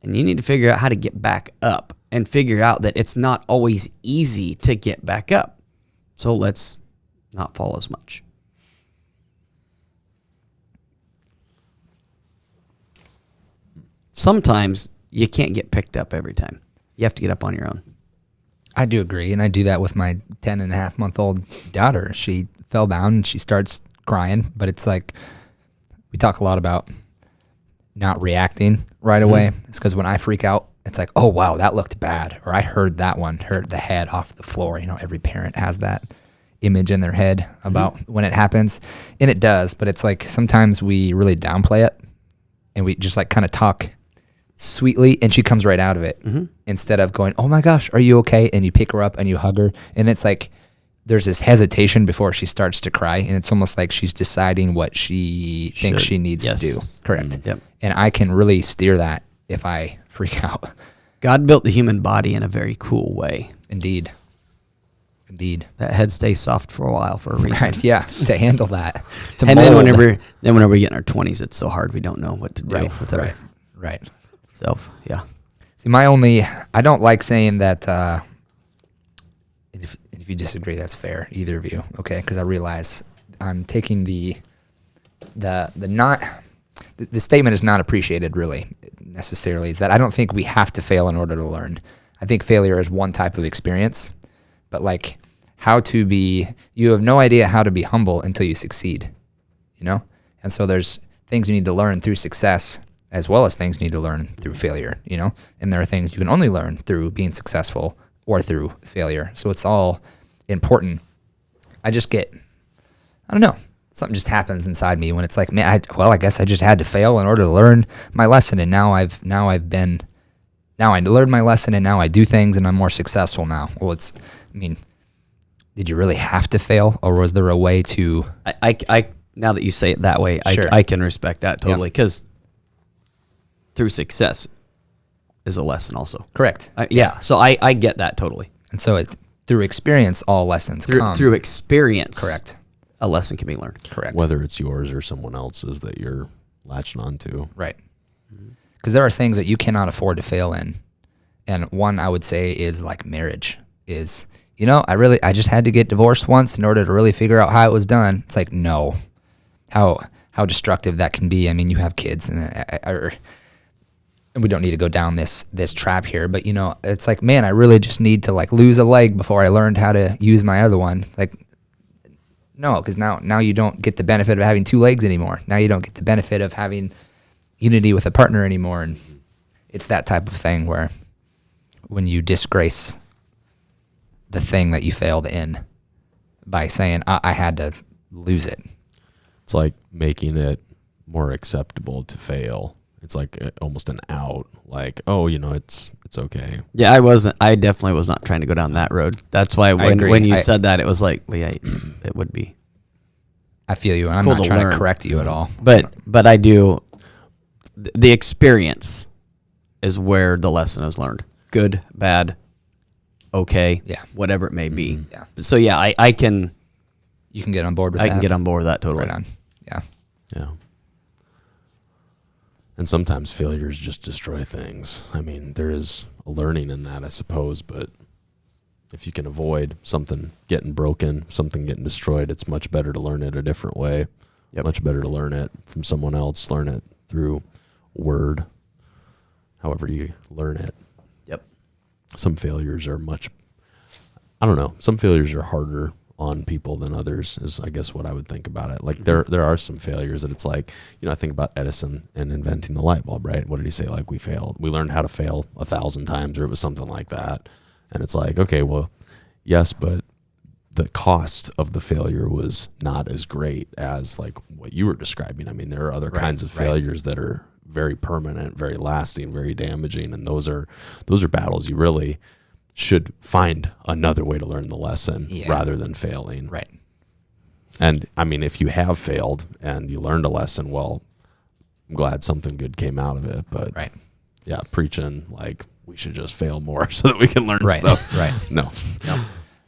and you need to figure out how to get back up and figure out that it's not always easy to get back up. So let's not fall as much. Sometimes you can't get picked up every time. You have to get up on your own.
I do agree, and I do that with my 10.5-month-old daughter. She fell down and she starts crying, but it's like we talk a lot about not reacting right away. It's because when I freak out, it's like, oh, wow, that looked bad. Or I heard that one, hurt the head off the floor. You know, every parent has that image in their head about when it happens, and it does, but it's like sometimes we really downplay it, and we just like kind of talk sweetly, and she comes right out of it instead of going, oh my gosh, are you okay? And you pick her up and you hug her, and it's like there's this hesitation before she starts to cry, and it's almost like she's deciding what she thinks she needs to do. Correct.
Yep.
And I can really steer that if I freak out.
God built the human body in a very cool way.
Indeed.
That head stays soft for a while for a reason.
Right, yeah, to handle that.
And then whenever we get in our 20s, it's so hard we don't know what to do with it.
Right.
So, yeah.
See, I don't like saying that, if you disagree, that's fair, either of you, okay? Because I realize I'm taking the the statement is not appreciated really necessarily, is that I don't think we have to fail in order to learn. I think failure is one type of experience, but like you have no idea how to be humble until you succeed, you know? And so there's things you need to learn through success as well as things you need to learn through failure, you know? And there are things you can only learn through being successful or through failure. So it's all important. I don't know. Something just happens inside me when it's like, man, I guess I just had to fail in order to learn my lesson. And now I learned my lesson and now I do things and I'm more successful now. Well, did you really have to fail, or was there a way to?
I now that you say it that way,
Sure.
I can respect that totally, because through success is a lesson also.
Correct.
Yeah. So I get that totally.
And so through experience, all lessons come.
Through experience.
Correct.
A lesson can be learned.
Correct.
Whether it's yours or someone else's that you're latching onto.
Right. Because there are things that you cannot afford to fail in. And one I would say is like marriage is, I just had to get divorced once in order to really figure out how it was done. It's like, no, how destructive that can be. I mean, you have kids and we don't need to go down this trap here, but it's like, man, I really just need to like lose a leg before I learned how to use my other one. Like, no, because now you don't get the benefit of having two legs anymore. Now you don't get the benefit of having unity with a partner anymore. And it's that type of thing where when you disgrace the thing that you failed in by saying, I had to lose it.
It's like making it more acceptable to fail. It's like almost an out, like, oh, it's okay.
Yeah, I definitely was not trying to go down that road. That's why when you said that, it was like, well, yeah, it would be.
I feel you, and I'm
cool
not
to
trying
learn.
to correct you at all.
But I do, the experience is where the lesson is learned. Good, bad, okay,
Yeah.
whatever it may be.
Yeah.
So yeah, I can.
You can get on board with that.
I can get on board with that totally.
Right on. Yeah.
Yeah. And sometimes failures just destroy things. I mean, there is a learning in that, I suppose, but if you can avoid something getting broken, something getting destroyed, it's much better to learn it a different way.
Yep.
Much better to learn it from someone else, learn it through word, however you learn it.
Yep.
Some failures are some failures are harder on people than others is, I guess, what I would think about it. Like there are some failures that it's like, I think about Edison and inventing the light bulb, right? What did he say? Like, we failed. We learned how to fail 1,000 times, or it was something like that. And it's like, okay, well, yes, but the cost of the failure was not as great as like what you were describing. I mean, there are other kinds of failures that are very permanent, very lasting, very damaging. And those are battles you really should find another way to learn the lesson rather than failing.
Right.
And I mean, if you have failed and you learned a lesson, well, I'm glad something good came out of it. But
Right.
yeah, preaching like we should just fail more so that we can learn
Right.
stuff.
Right.
No.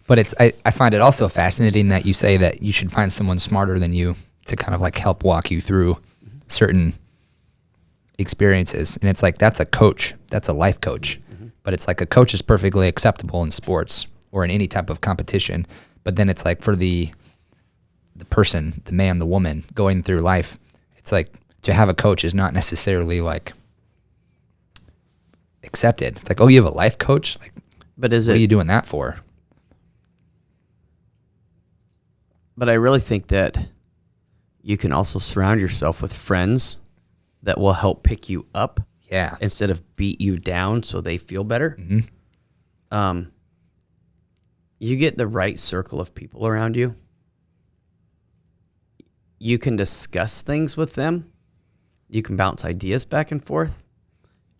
But I find it also fascinating that you say that you should find someone smarter than you to kind of like help walk you through certain experiences. And it's like, that's a coach. That's a life coach. But it's like a coach is perfectly acceptable in sports or in any type of competition. But then it's like for the person, the man, the woman going through life, it's like to have a coach is not necessarily like accepted. It's like, oh, you have a life coach? Like,
But what
are you doing that for?
But I really think that you can also surround yourself with friends that will help pick you up.
Yeah.
Instead of beat you down so they feel better.
Mm-hmm.
You get the right circle of people around you. You can discuss things with them. You can bounce ideas back and forth.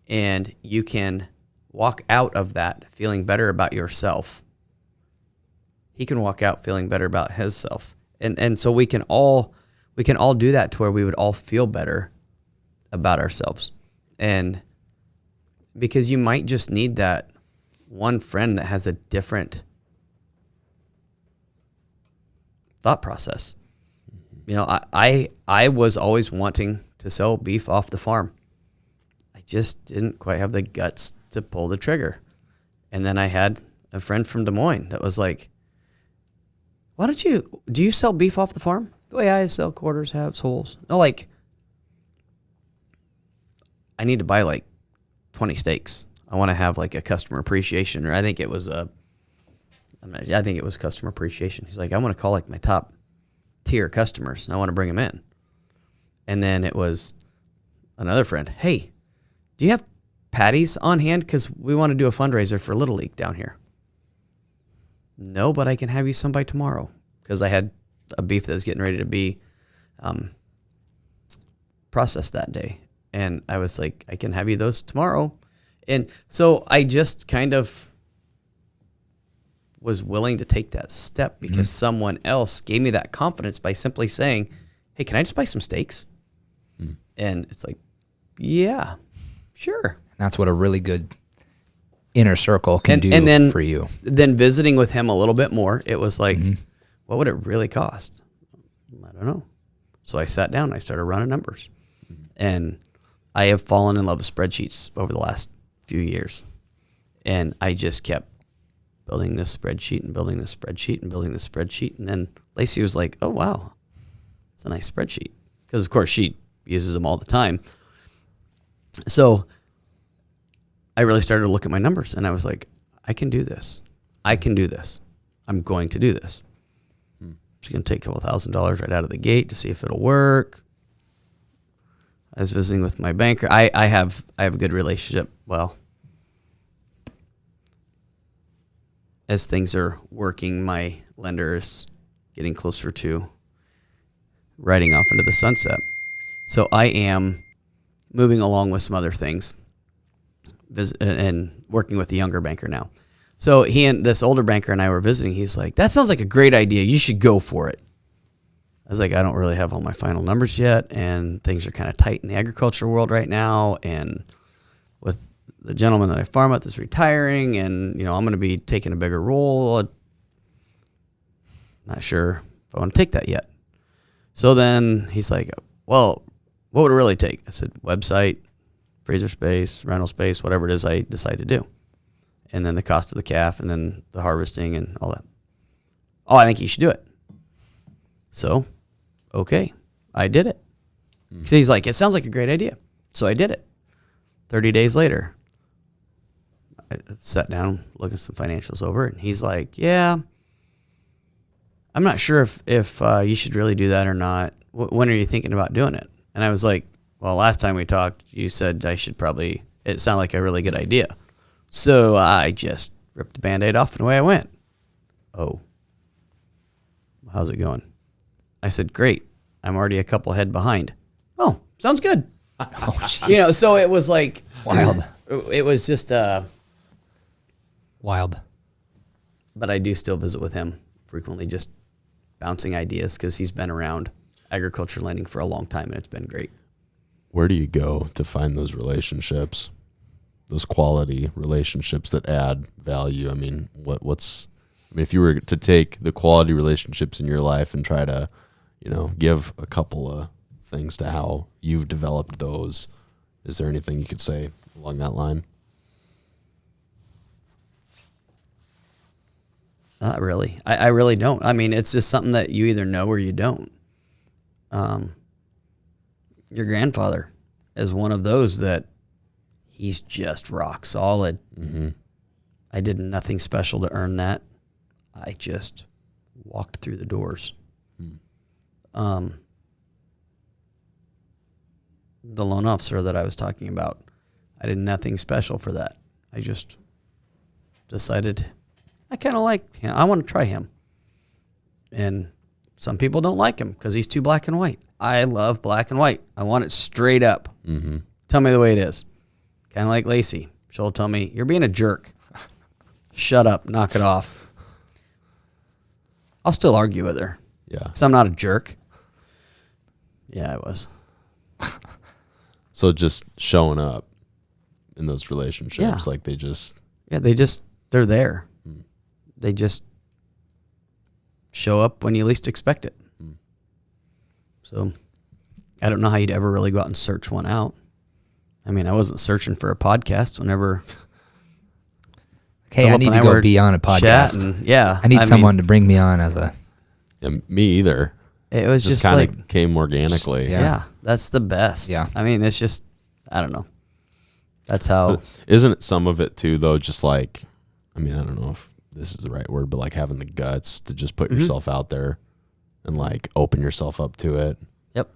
And you can walk out of that feeling better about yourself. He can walk out feeling better about himself. And so we can all do that to where we would all feel better about ourselves. And because you might just need that one friend that has a different thought process. I was always wanting to sell beef off the farm. I just didn't quite have the guts to pull the trigger. And then I had a friend from Des Moines that was like, do you sell beef off the farm? Oh yeah, I sell quarters, halves, wholes. No, like, I need to buy like 20 steaks. I want to have like a customer appreciation, or I think it was customer appreciation. He's like, I want to call like my top tier customers and I want to bring them in. And then it was another friend. Hey, do you have patties on hand? Because we want to do a fundraiser for Little League down here. No, but I can have you some by tomorrow. Because I had a beef that was getting ready to be processed that day. And I was like, I can have you those tomorrow. And so I just kind of was willing to take that step because someone else gave me that confidence by simply saying, hey, can I just buy some steaks? And it's like, yeah, sure.
That's what a really good inner circle can do
then,
for you.
Then visiting with him a little bit more, it was like, what would it really cost? I don't know. So I sat down and I started running numbers. And I have fallen in love with spreadsheets over the last few years. And I just kept building this spreadsheet and building this spreadsheet and building this spreadsheet. And then Lacey was like, oh, wow, it's a nice spreadsheet. Because, of course, she uses them all the time. So I really started to look at my numbers, and I was like, I can do this. I can do this. I'm going to do this. Just going to take a couple $1,000s right out of the gate to see if it'll work. I was visiting with my banker. I have a good relationship. Well, as things are working, my lender is getting closer to riding off into the sunset. So I am moving along with some other things and working with the younger banker now. So he and this older banker and I were visiting. He's like, that sounds like a great idea. You should go for it. I was like, I don't really have all my final numbers yet, and things are kind of tight in the agriculture world right now. And with the gentleman that I farm with is retiring, and I'm going to be taking a bigger role. Not sure if I want to take that yet. So then he's like, well, what would it really take? I said, website, freezer space, rental space, whatever it is I decide to do. And then the cost of the calf, and then the harvesting and all that. Oh, I think you should do it. So, okay, I did it. So he's like, it sounds like a great idea. So I did it. 30 days later, I sat down, looking at some financials over, and he's like, yeah, I'm not sure if you should really do that or not. When are you thinking about doing it? And I was like, well, last time we talked, you said I should probably, it sounded like a really good idea. So I just ripped the Band-Aid off and away I went. Oh, how's it going? I said, great. I'm already a couple head behind. Oh, sounds good.
Oh,
so it was like
wild.
It was just
wild.
But I do still visit with him frequently, just bouncing ideas because he's been around agriculture lending for a long time, and it's been great.
Where do you go to find those relationships, those quality relationships that add value? I mean, if you were to take the quality relationships in your life and try to, give a couple of things to how you've developed those, is there anything you could say along that line?
Not really. I really don't. I mean, it's just something that you either know or you don't. Your grandfather is one of those that he's just rock solid. Mm-hmm. I did nothing special to earn that. I just walked through the doors. The loan officer that I was talking about, I did nothing special for that. I just decided I kind of like him. I want to try him. And some people don't like him because he's too black and white. I love black and white. I want it straight up. Mm-hmm. Tell me the way it is. Kind of like Lacey. She'll tell me, you're being a jerk. Shut up. Knock it off. I'll still argue with her.
Yeah.
Because I'm not a jerk. Yeah, I was.
So just showing up in those relationships, like they just...
Yeah, they're there. They just show up when you least expect it. So I don't know how you'd ever really go out and search one out. I mean, I wasn't searching for a podcast whenever...
Hey,
Philip
I need to go be on a podcast.
Yeah.
I need someone to bring me on as a...
Yeah, me either.
It was just
kind
like...
of came organically.
Yeah, that's the best.
Yeah.
I mean, it's just, I don't know. That's how.
Isn't it some of it too, though? Just like, I mean, I don't know if this is the right word, but like having the guts to just put yourself out there and like open yourself up to it.
Yep.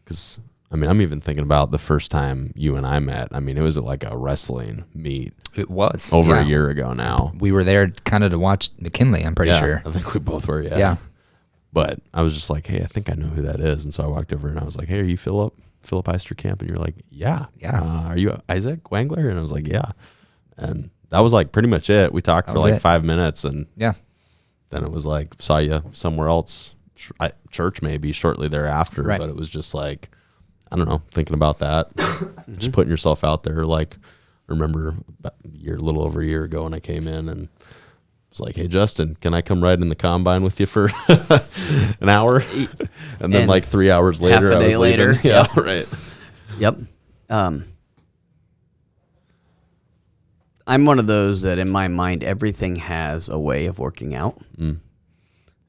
Because I mean, I'm even thinking about the first time you and I met. I mean, it was at like a wrestling meet.
It was
over a year ago now.
We were there kind of to watch McKinley, I'm pretty sure.
I think we both were,
Yeah.
But I was just like, hey, I think I know who that is. And so I walked over and I was like, hey, are you Philip Eisterkamp? And you're like, yeah. Are you Isaac Wangler? And I was like, yeah. And that was like pretty much it. We talked for like 5 minutes, and then it was like, saw you somewhere else, church maybe shortly thereafter.
Right.
But it was just like, I don't know, thinking about that, just putting yourself out there. Like, I remember about a little over a year ago when I came in and was like, hey, Justin, can I come ride in the combine with you for an hour? And then like 3 hours later,
half a day later.
Leaving. Yeah, right.
Yep. I'm one of those that in my mind, everything has a way of working out.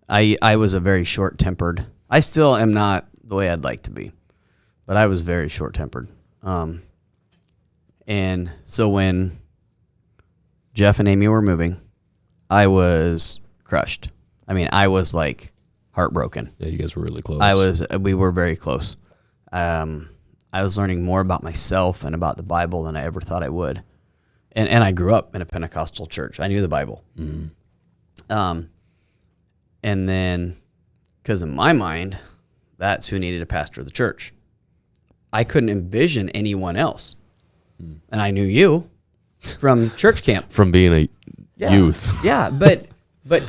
I was a very short-tempered. I still am not the way I'd like to be, but I was very short-tempered. And so when Jeff and Amy were moving, I was crushed. I mean, I was like heartbroken.
Yeah, you guys were really close.
We were very close. I was learning more about myself and about the Bible than I ever thought I would. And I grew up in a Pentecostal church. I knew the Bible. And then, because in my mind, that's who needed a pastor of the church. I couldn't envision anyone else. And I knew you from church camp.
From being a youth.
Yeah, but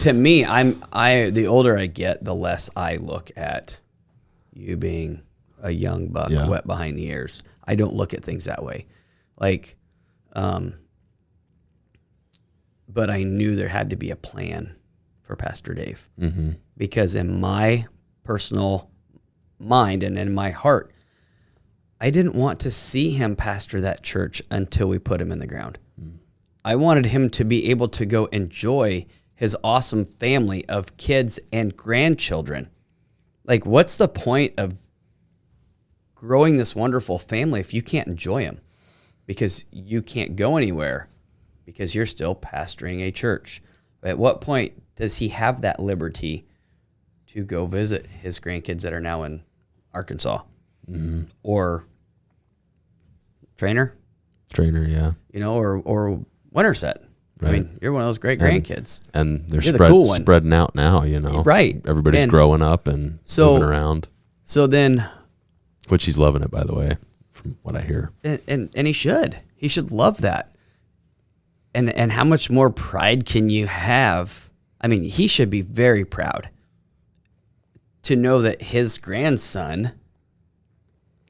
to me, the older I get, the less I look at you being a young buck wet behind the ears. I don't look at things that way. Like, but I knew there had to be a plan for Pastor Dave. Because in my personal mind and in my heart, I didn't want to see him pastor that church until we put him in the ground. I wanted him to be able to go enjoy his awesome family of kids and grandchildren. Like, what's the point of growing this wonderful family if you can't enjoy them? Because you can't go anywhere because you're still pastoring a church. But at what point does he have that liberty to go visit his grandkids that are now in Arkansas? Or Trainer,
yeah.
You know, or Winterset. Right. I mean, you're one of those great grandkids.
And they're spreading out now, you know.
Right.
Everybody's growing up and moving around.
So then...
Which he's loving it, by the way, from what I hear.
And he should. He should love that. And how much more pride can you have? I mean, he should be very proud to know that his grandson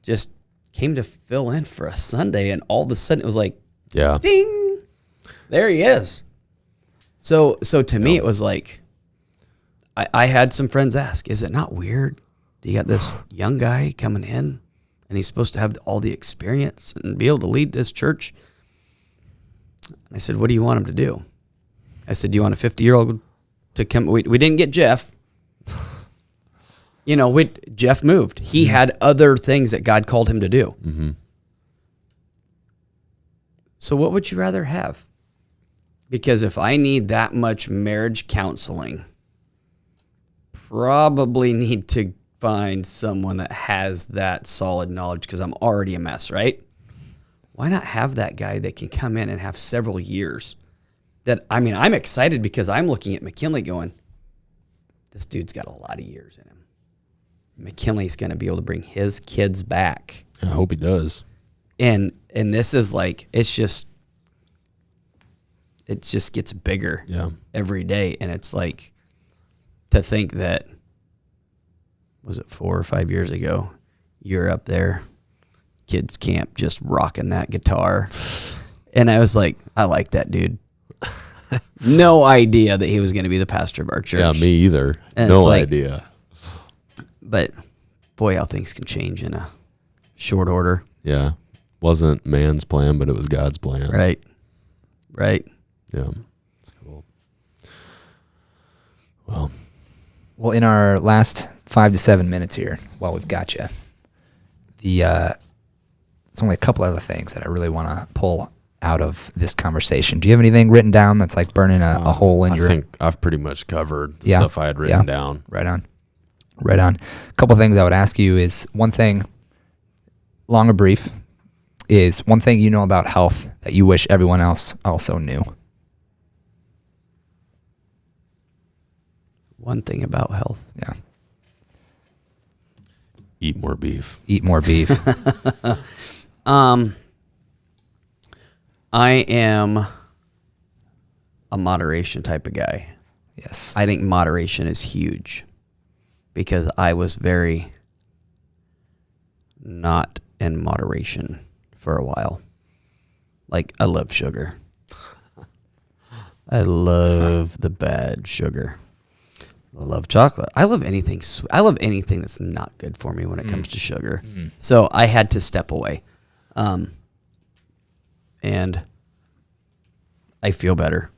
just came to fill in for a Sunday, and all of a sudden it was like, ding, there he is. So to me, it was like, I had some friends ask, is it not weird? You got this young guy coming in, and he's supposed to have all the experience and be able to lead this church. And I said, what do you want him to do? I said, do you want a 50-year-old to come? We didn't get Jeff. You know, Jeff moved. He had other things that God called him to do. So what would you rather have? Because if I need that much marriage counseling, probably need to find someone that has that solid knowledge because I'm already a mess, right? Why not have that guy that can come in and have several years? I'm excited because I'm looking at McKinley going, this dude's got a lot of years in him. McKinley's going to be able to bring his kids back.
I hope he does.
And this is like, it just gets bigger every day. And it's like, to think that, was it 4 or 5 years ago, you're up there, kids camp, just rocking that guitar. And I was like, I like that dude. No idea that he was going to be the pastor of our church.
Yeah, me either.
And
no idea.
But boy, how things can change in a short order.
Yeah. Wasn't man's plan, but it was God's plan.
Right.
Yeah. That's cool.
Well, in our last 5 to 7 minutes here, while we've got you, It's only a couple other things that I really want to pull out of this conversation. Do you have anything written down that's like burning a hole in your...
I think I've pretty much covered the stuff I had written down.
Right on. A couple things I would ask you is, one thing, long or brief, is one thing you know about health that you wish everyone else also knew.
One thing about health.
Yeah.
Eat more beef.
Eat more beef.
I am a moderation type of guy.
Yes.
I think moderation is huge because I was very not in moderation for a while. Like, I love sugar. I love the bad sugar. I love chocolate. I love anything sweet. I love anything that's not good for me when it comes to sugar. So I had to step away. And I feel better.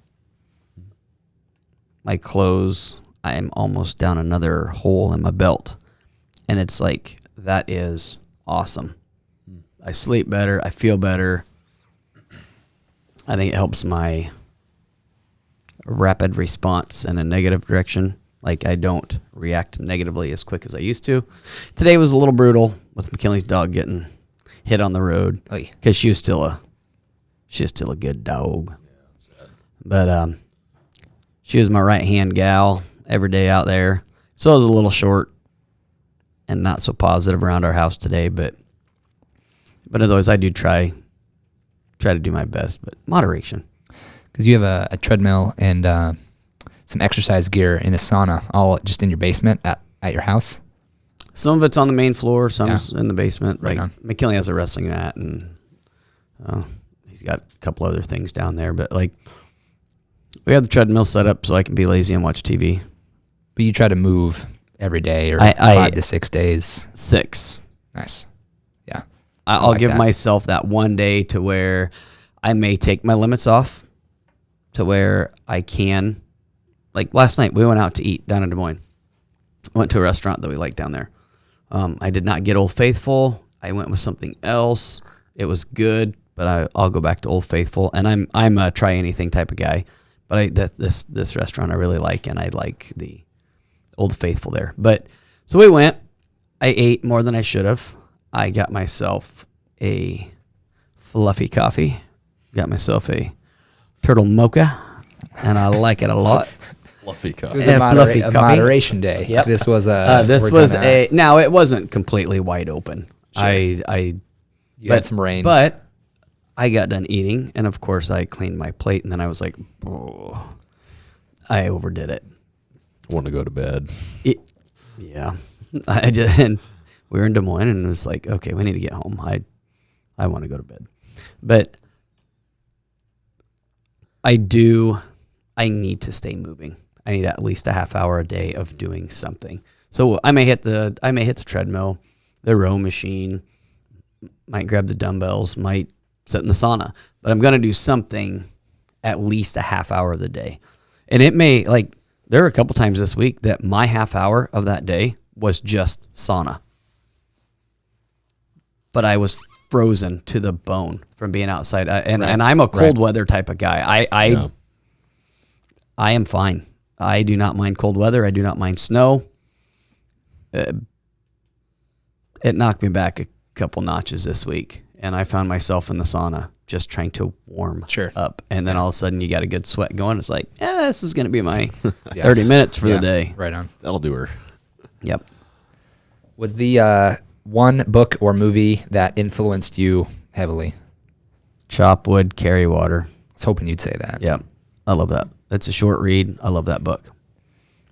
My clothes, I'm almost down another hole in my belt. And it's like, that is awesome. I sleep better. I feel better. I think it helps my rapid response in a negative direction. Like, I don't react negatively as quick as I used to. Today was a little brutal with McKinley's dog getting hit on the road because she was still a good dog. But she was my right hand gal every day out there. So it was a little short and not so positive around our house today. But otherwise, I do try to do my best. But moderation.
Because you have a treadmill and some exercise gear in a sauna, all just in your basement at your house.
Some of it's on the main floor, some's in the basement.
Right on.
McKinley has a wrestling mat, and he's got a couple other things down there. But like, we have the treadmill set up so I can be lazy and watch TV.
But you try to move every day or 5 to 6 days.
6.
Nice. Yeah.
I'll give myself that one day to where I may take my limits off to where I can. Like last night, we went out to eat down in Des Moines. Went to a restaurant that we like down there. I did not get Old Faithful. I went with something else. It was good, but I'll go back to Old Faithful. And I'm a try anything type of guy. But this restaurant I really like, and I like the Old Faithful there. But so we went. I ate more than I should have. I got myself a fluffy coffee. Got myself a turtle mocha, and I like it a lot.
Fluffy
It
coffee.
was a moderation day.
Yep.
This was
now it wasn't completely wide open.
Sure.
You
had some rains.
But I got done eating, and of course I cleaned my plate, and then I was like, oh, I overdid it.
I want to go to bed.
Yeah, I did. And we were in Des Moines, and it was like, okay, we need to get home. I want to go to bed, but I need to stay moving. I need at least a half hour a day of doing something. So I may hit the treadmill, the row machine, might grab the dumbbells, might sit in the sauna, but I'm going to do something at least a half hour of the day. And it may, like, there were a couple times this week that my half hour of that day was just sauna. But I was frozen to the bone from being outside. And I'm a cold weather type of guy. I am fine. I do not mind cold weather. I do not mind snow. It knocked me back a couple notches this week, and I found myself in the sauna just trying to warm up. And then all of a sudden you got a good sweat going. It's like, this is going to be my 30 minutes for the day.
Right on.
That'll do her.
Yep.
Was the one book or movie that influenced you heavily?
Chop wood, carry water.
I was hoping you'd say that.
Yep. I love that. It's a short read. I love that book.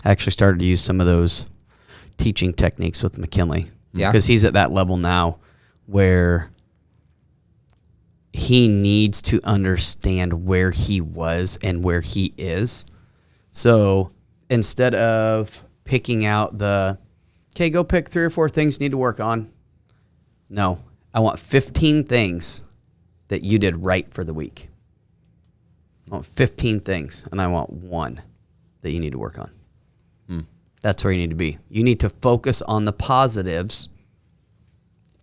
I actually started to use some of those teaching techniques with McKinley.
Yeah.
Because he's at that level now where he needs to understand where he was and where he is. So instead of picking out go pick 3 or 4 things you need to work on. No, I want 15 things that you did right for the week. I want 15 things, and I want 1 that you need to work on. That's where you need to be. You need to focus on the positives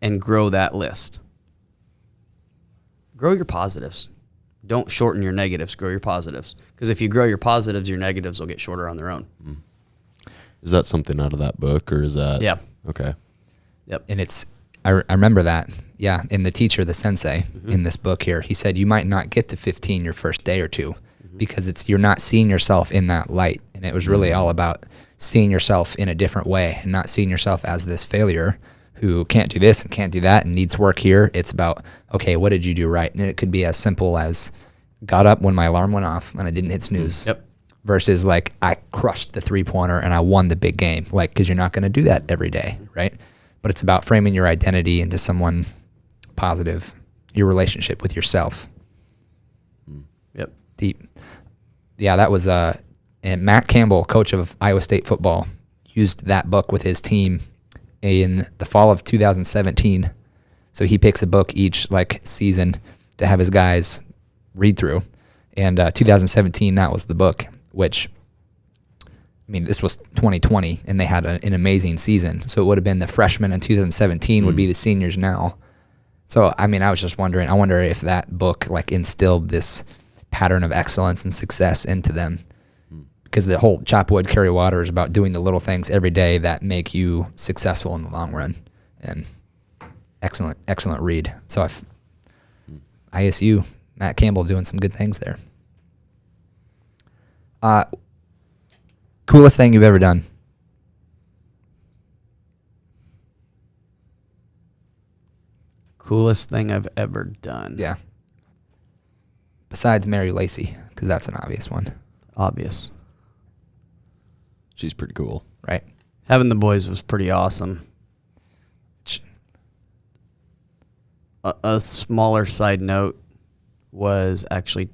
and grow that list. grow your positives. Don't shorten your negatives, grow your positives. Because if you grow your positives, your negatives will get shorter on their own.
Is that something out of that book, or is that?
Yeah.
Okay.
Yep.
And I remember that. Yeah. And the teacher, the sensei in this book here, he said, you might not get to 15 your first day or two because you're not seeing yourself in that light. And it was really all about seeing yourself in a different way and not seeing yourself as this failure who can't do this and can't do that and needs work here. It's about, okay, what did you do right? And it could be as simple as got up when my alarm went off and I didn't hit snooze.
Yep.
Versus like I crushed the 3-pointer and I won the big game. Like, because you're not going to do that every day, right? But it's about framing your identity into someone positive, your relationship with yourself.
Yep.
Deep. Yeah, that was and Matt Campbell, coach of Iowa State football, used that book with his team in the fall of 2017. So he picks a book each like season to have his guys read through. And 2017, that was the book, which, I mean, this was 2020, and they had an amazing season. So it would have been the freshmen in 2017 would be the seniors now. So, I mean, I was just wondering, I wonder if that book like instilled this pattern of excellence and success into them. Because the whole chop wood, carry water is about doing the little things every day that make you successful in the long run. And excellent read. So ISU, Matt Campbell doing some good things there. Coolest thing you've ever done?
Coolest thing I've ever done.
Yeah. Besides Mary Lacey, because that's an obvious one.
Obvious.
She's pretty cool.
Right.
Having the boys was pretty awesome. A smaller side note was actually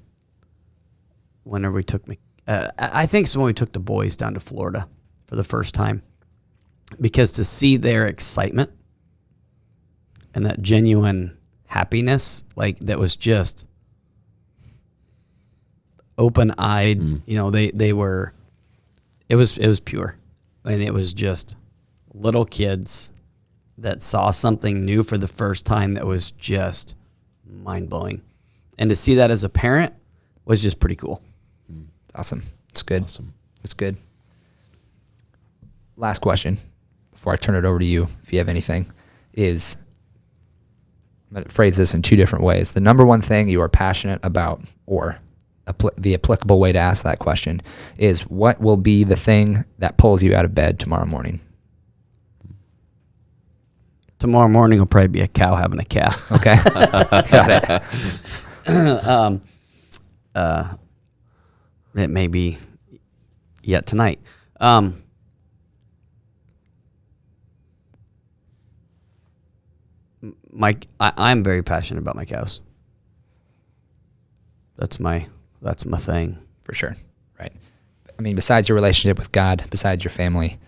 whenever we took me. I think it's when we took the boys down to Florida for the first time, because to see their excitement and that genuine happiness, like that was just open-eyed. You know, they were. It was pure, and it was just little kids that saw something new for the first time that was just mind-blowing. And to see that as a parent was just pretty cool.
Awesome. It's good.
Awesome.
It's good. Last question before I turn it over to you, if you have anything, is I'm going to phrase this in two different ways. The number one thing you are passionate about, or the applicable way to ask that question, is what will be the thing that pulls you out of bed tomorrow morning?
Tomorrow morning will probably be a cow having a calf.
Okay. Got it.
It may be yet tonight. I'm very passionate about my cows. That's my thing.
For sure. Right. I mean, besides your relationship with God, besides your family,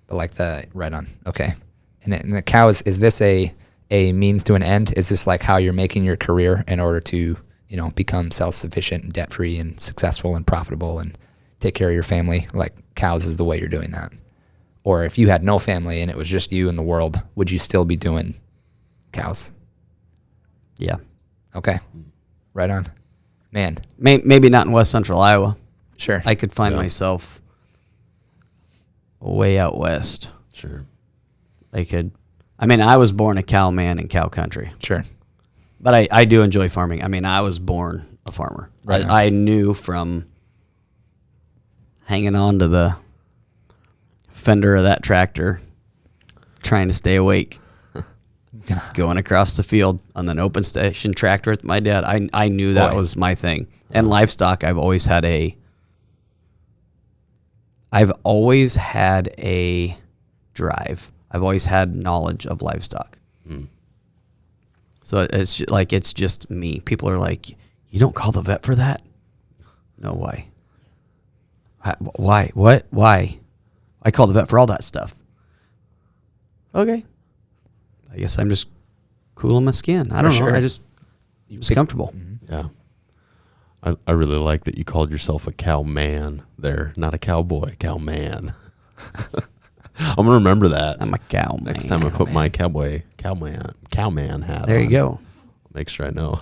but like right on. Okay. And the cows, is this a means to an end? Is this like how you're making your career in order to, become self-sufficient and debt-free and successful and profitable and take care of your family? Like cows is the way you're doing that. Or if you had no family and it was just you in the world, would you still be doing cows?
Yeah.
Okay. Right on. Man.
Maybe not in West Central Iowa.
Sure.
I could find myself way out west.
Sure.
I was born a cow man in cow country.
Sure.
But I do enjoy farming. I was born a farmer.
Right.
I knew from hanging on to the fender of that tractor, trying to stay awake, going across the field on an open station tractor with my dad. I knew that was my thing. And livestock, I've always had a drive. I've always had knowledge of livestock. So it's just me. People are like, you don't call the vet for that? No, why? Why? What? Why? I call the vet for all that stuff. Okay. I guess I'm just cool in my skin. I don't know.
Sure.
I just was comfortable.
Yeah. I really like that you called yourself a cow man there, not a cowboy, cow man. I'm going to remember that.
I'm a cow man.
Next time I put my cowman hat
There
on.
you go.
Make sure I know.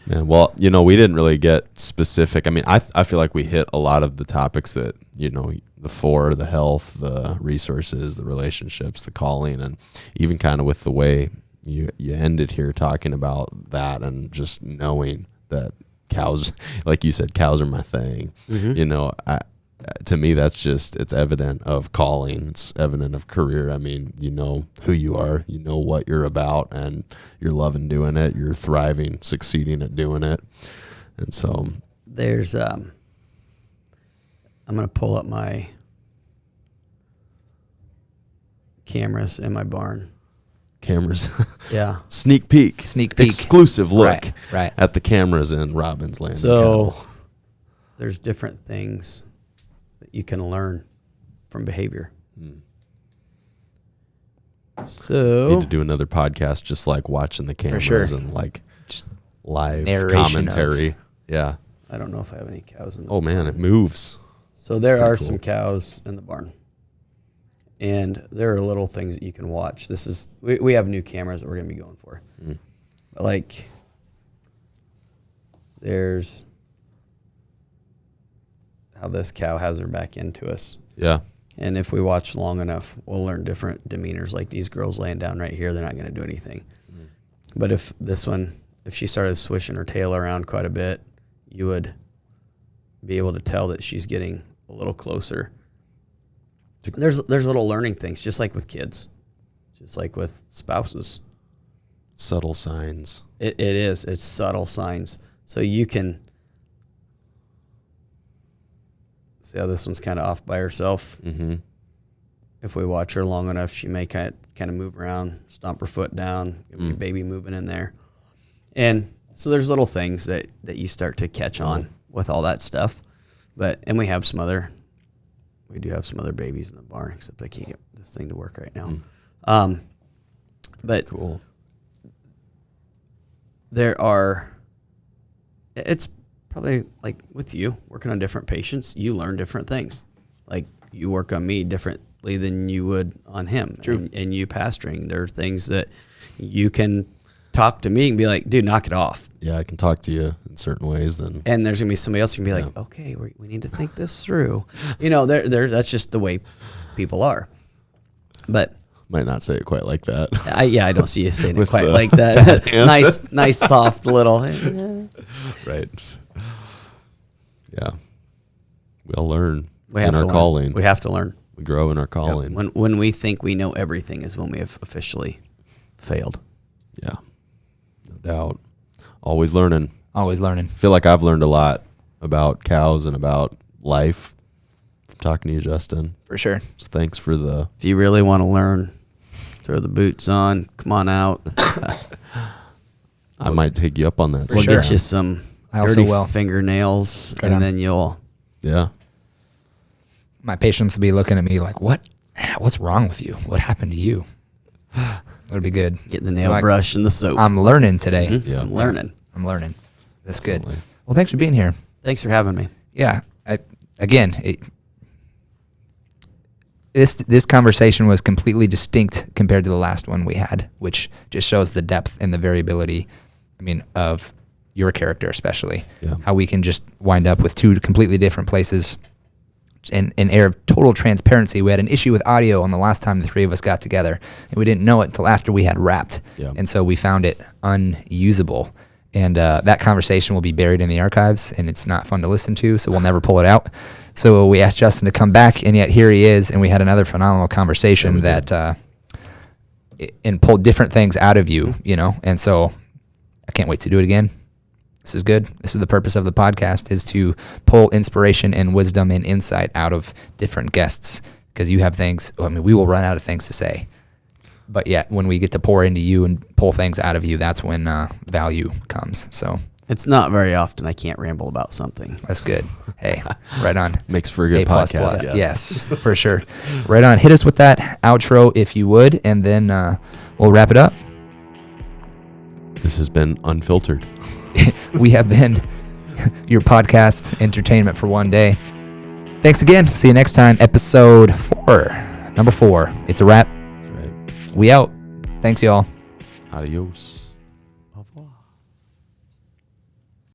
Man, well, we didn't really get specific. I mean, I feel like we hit a lot of the topics that, the health, the resources, the relationships, the calling, and even kind of with the way you ended here talking about that and just knowing that cows, like you said, cows are my thing. To me, that's just, it's evident of calling. It's evident of career. I mean, you know who you are, you know what you're about, and you're loving doing it. You're thriving, succeeding at doing it. And so
there's, I'm going to pull up my cameras in my barn.
Cameras.
Yeah.
Sneak peek. Exclusive look
right.
at the cameras in Robbins land.
So there's different things that you can learn from behavior. So
need to do another podcast just like watching the cameras and like just live commentary. Yeah.
I don't know if I have any cows in the
barn. Man, it moves.
So there are some cows in the barn. And there are little things that you can watch. This is we have new cameras that we're going to be going for. Like there's how this cow has her back into us.
Yeah.
And if we watch long enough, we'll learn different demeanors. Like these girls laying down right here, they're not going to do anything. But if she started swishing her tail around quite a bit, you would be able to tell that she's getting a little closer. There's little learning things, just like with kids, just like with spouses.
Subtle signs.
It is. It's subtle signs. So you can see how this one's kind of off by herself.
Mm-hmm.
If we watch her long enough, she may kind of move around, stomp her foot down, give me a baby moving in there. And so there's little things that you start to catch on with all that stuff. And we have we do have some other babies in the barn, except I can't get this thing to work right now. But
cool.
It's probably like with you working on different patients, you learn different things. Like you work on me differently than you would on him.
True.
And you pastoring, there are things that you can talk to me and be like, dude, knock it off.
Yeah, I can talk to you in certain ways. And
there's going to be somebody else who can be like, okay, we need to think this through. That's just the way people are. But
might not say it quite like that.
I don't see you saying it quite like that. nice, soft little.
Right. Yeah. We all learn
in
our calling.
We have to learn.
We grow in our calling.
Yep. When we think we know everything is when we have officially failed.
Yeah. No doubt. Always learning.
Always learning.
I feel like I've learned a lot about cows and about life from talking to you, Justin.
For sure.
So thanks for the...
If you really want to learn, throw the boots on, come on out.
I might take you up on that.
We'll get you some dirty fingernails,
right
and then you'll...
Yeah.
My patients will be looking at me like, what's wrong with you? What happened to you? That'll be good.
Get the nail brush and the soap.
I'm learning today.
Mm-hmm. Yeah. I'm learning.
That's good. Well, thanks for being here.
Thanks for having me.
Yeah. This conversation was completely distinct compared to the last one we had, which just shows the depth and the variability, of your character especially.
Yeah.
How we can just wind up with two completely different places. And an air of total transparency. We had an issue with audio on the last time the three of us got together, and we didn't know it until after we had wrapped.
Yeah.
And so we found it unusable. And that conversation will be buried in the archives, and it's not fun to listen to, so we'll never pull it out. So we asked Justin to come back, and yet here he is, and we had another phenomenal conversation and pulled different things out of you, And so I can't wait to do it again. This is good. This is the purpose of the podcast, is to pull inspiration and wisdom and insight out of different guests, because you have things, we will run out of things to say. But yet when we get to pour into you and pull things out of you, that's when value comes. So
it's not very often I can't ramble about something.
That's good. Hey, right on.
Makes for a good podcast.
Yes, for sure. Right on. Hit us with that outro if you would, and then we'll wrap it up.
This has been Unfiltered.
We have been your podcast entertainment for one day. Thanks again. See you next time. Episode 4, number 4. It's a wrap.
That's right.
We out. Thanks, y'all.
Adios. Au revoir.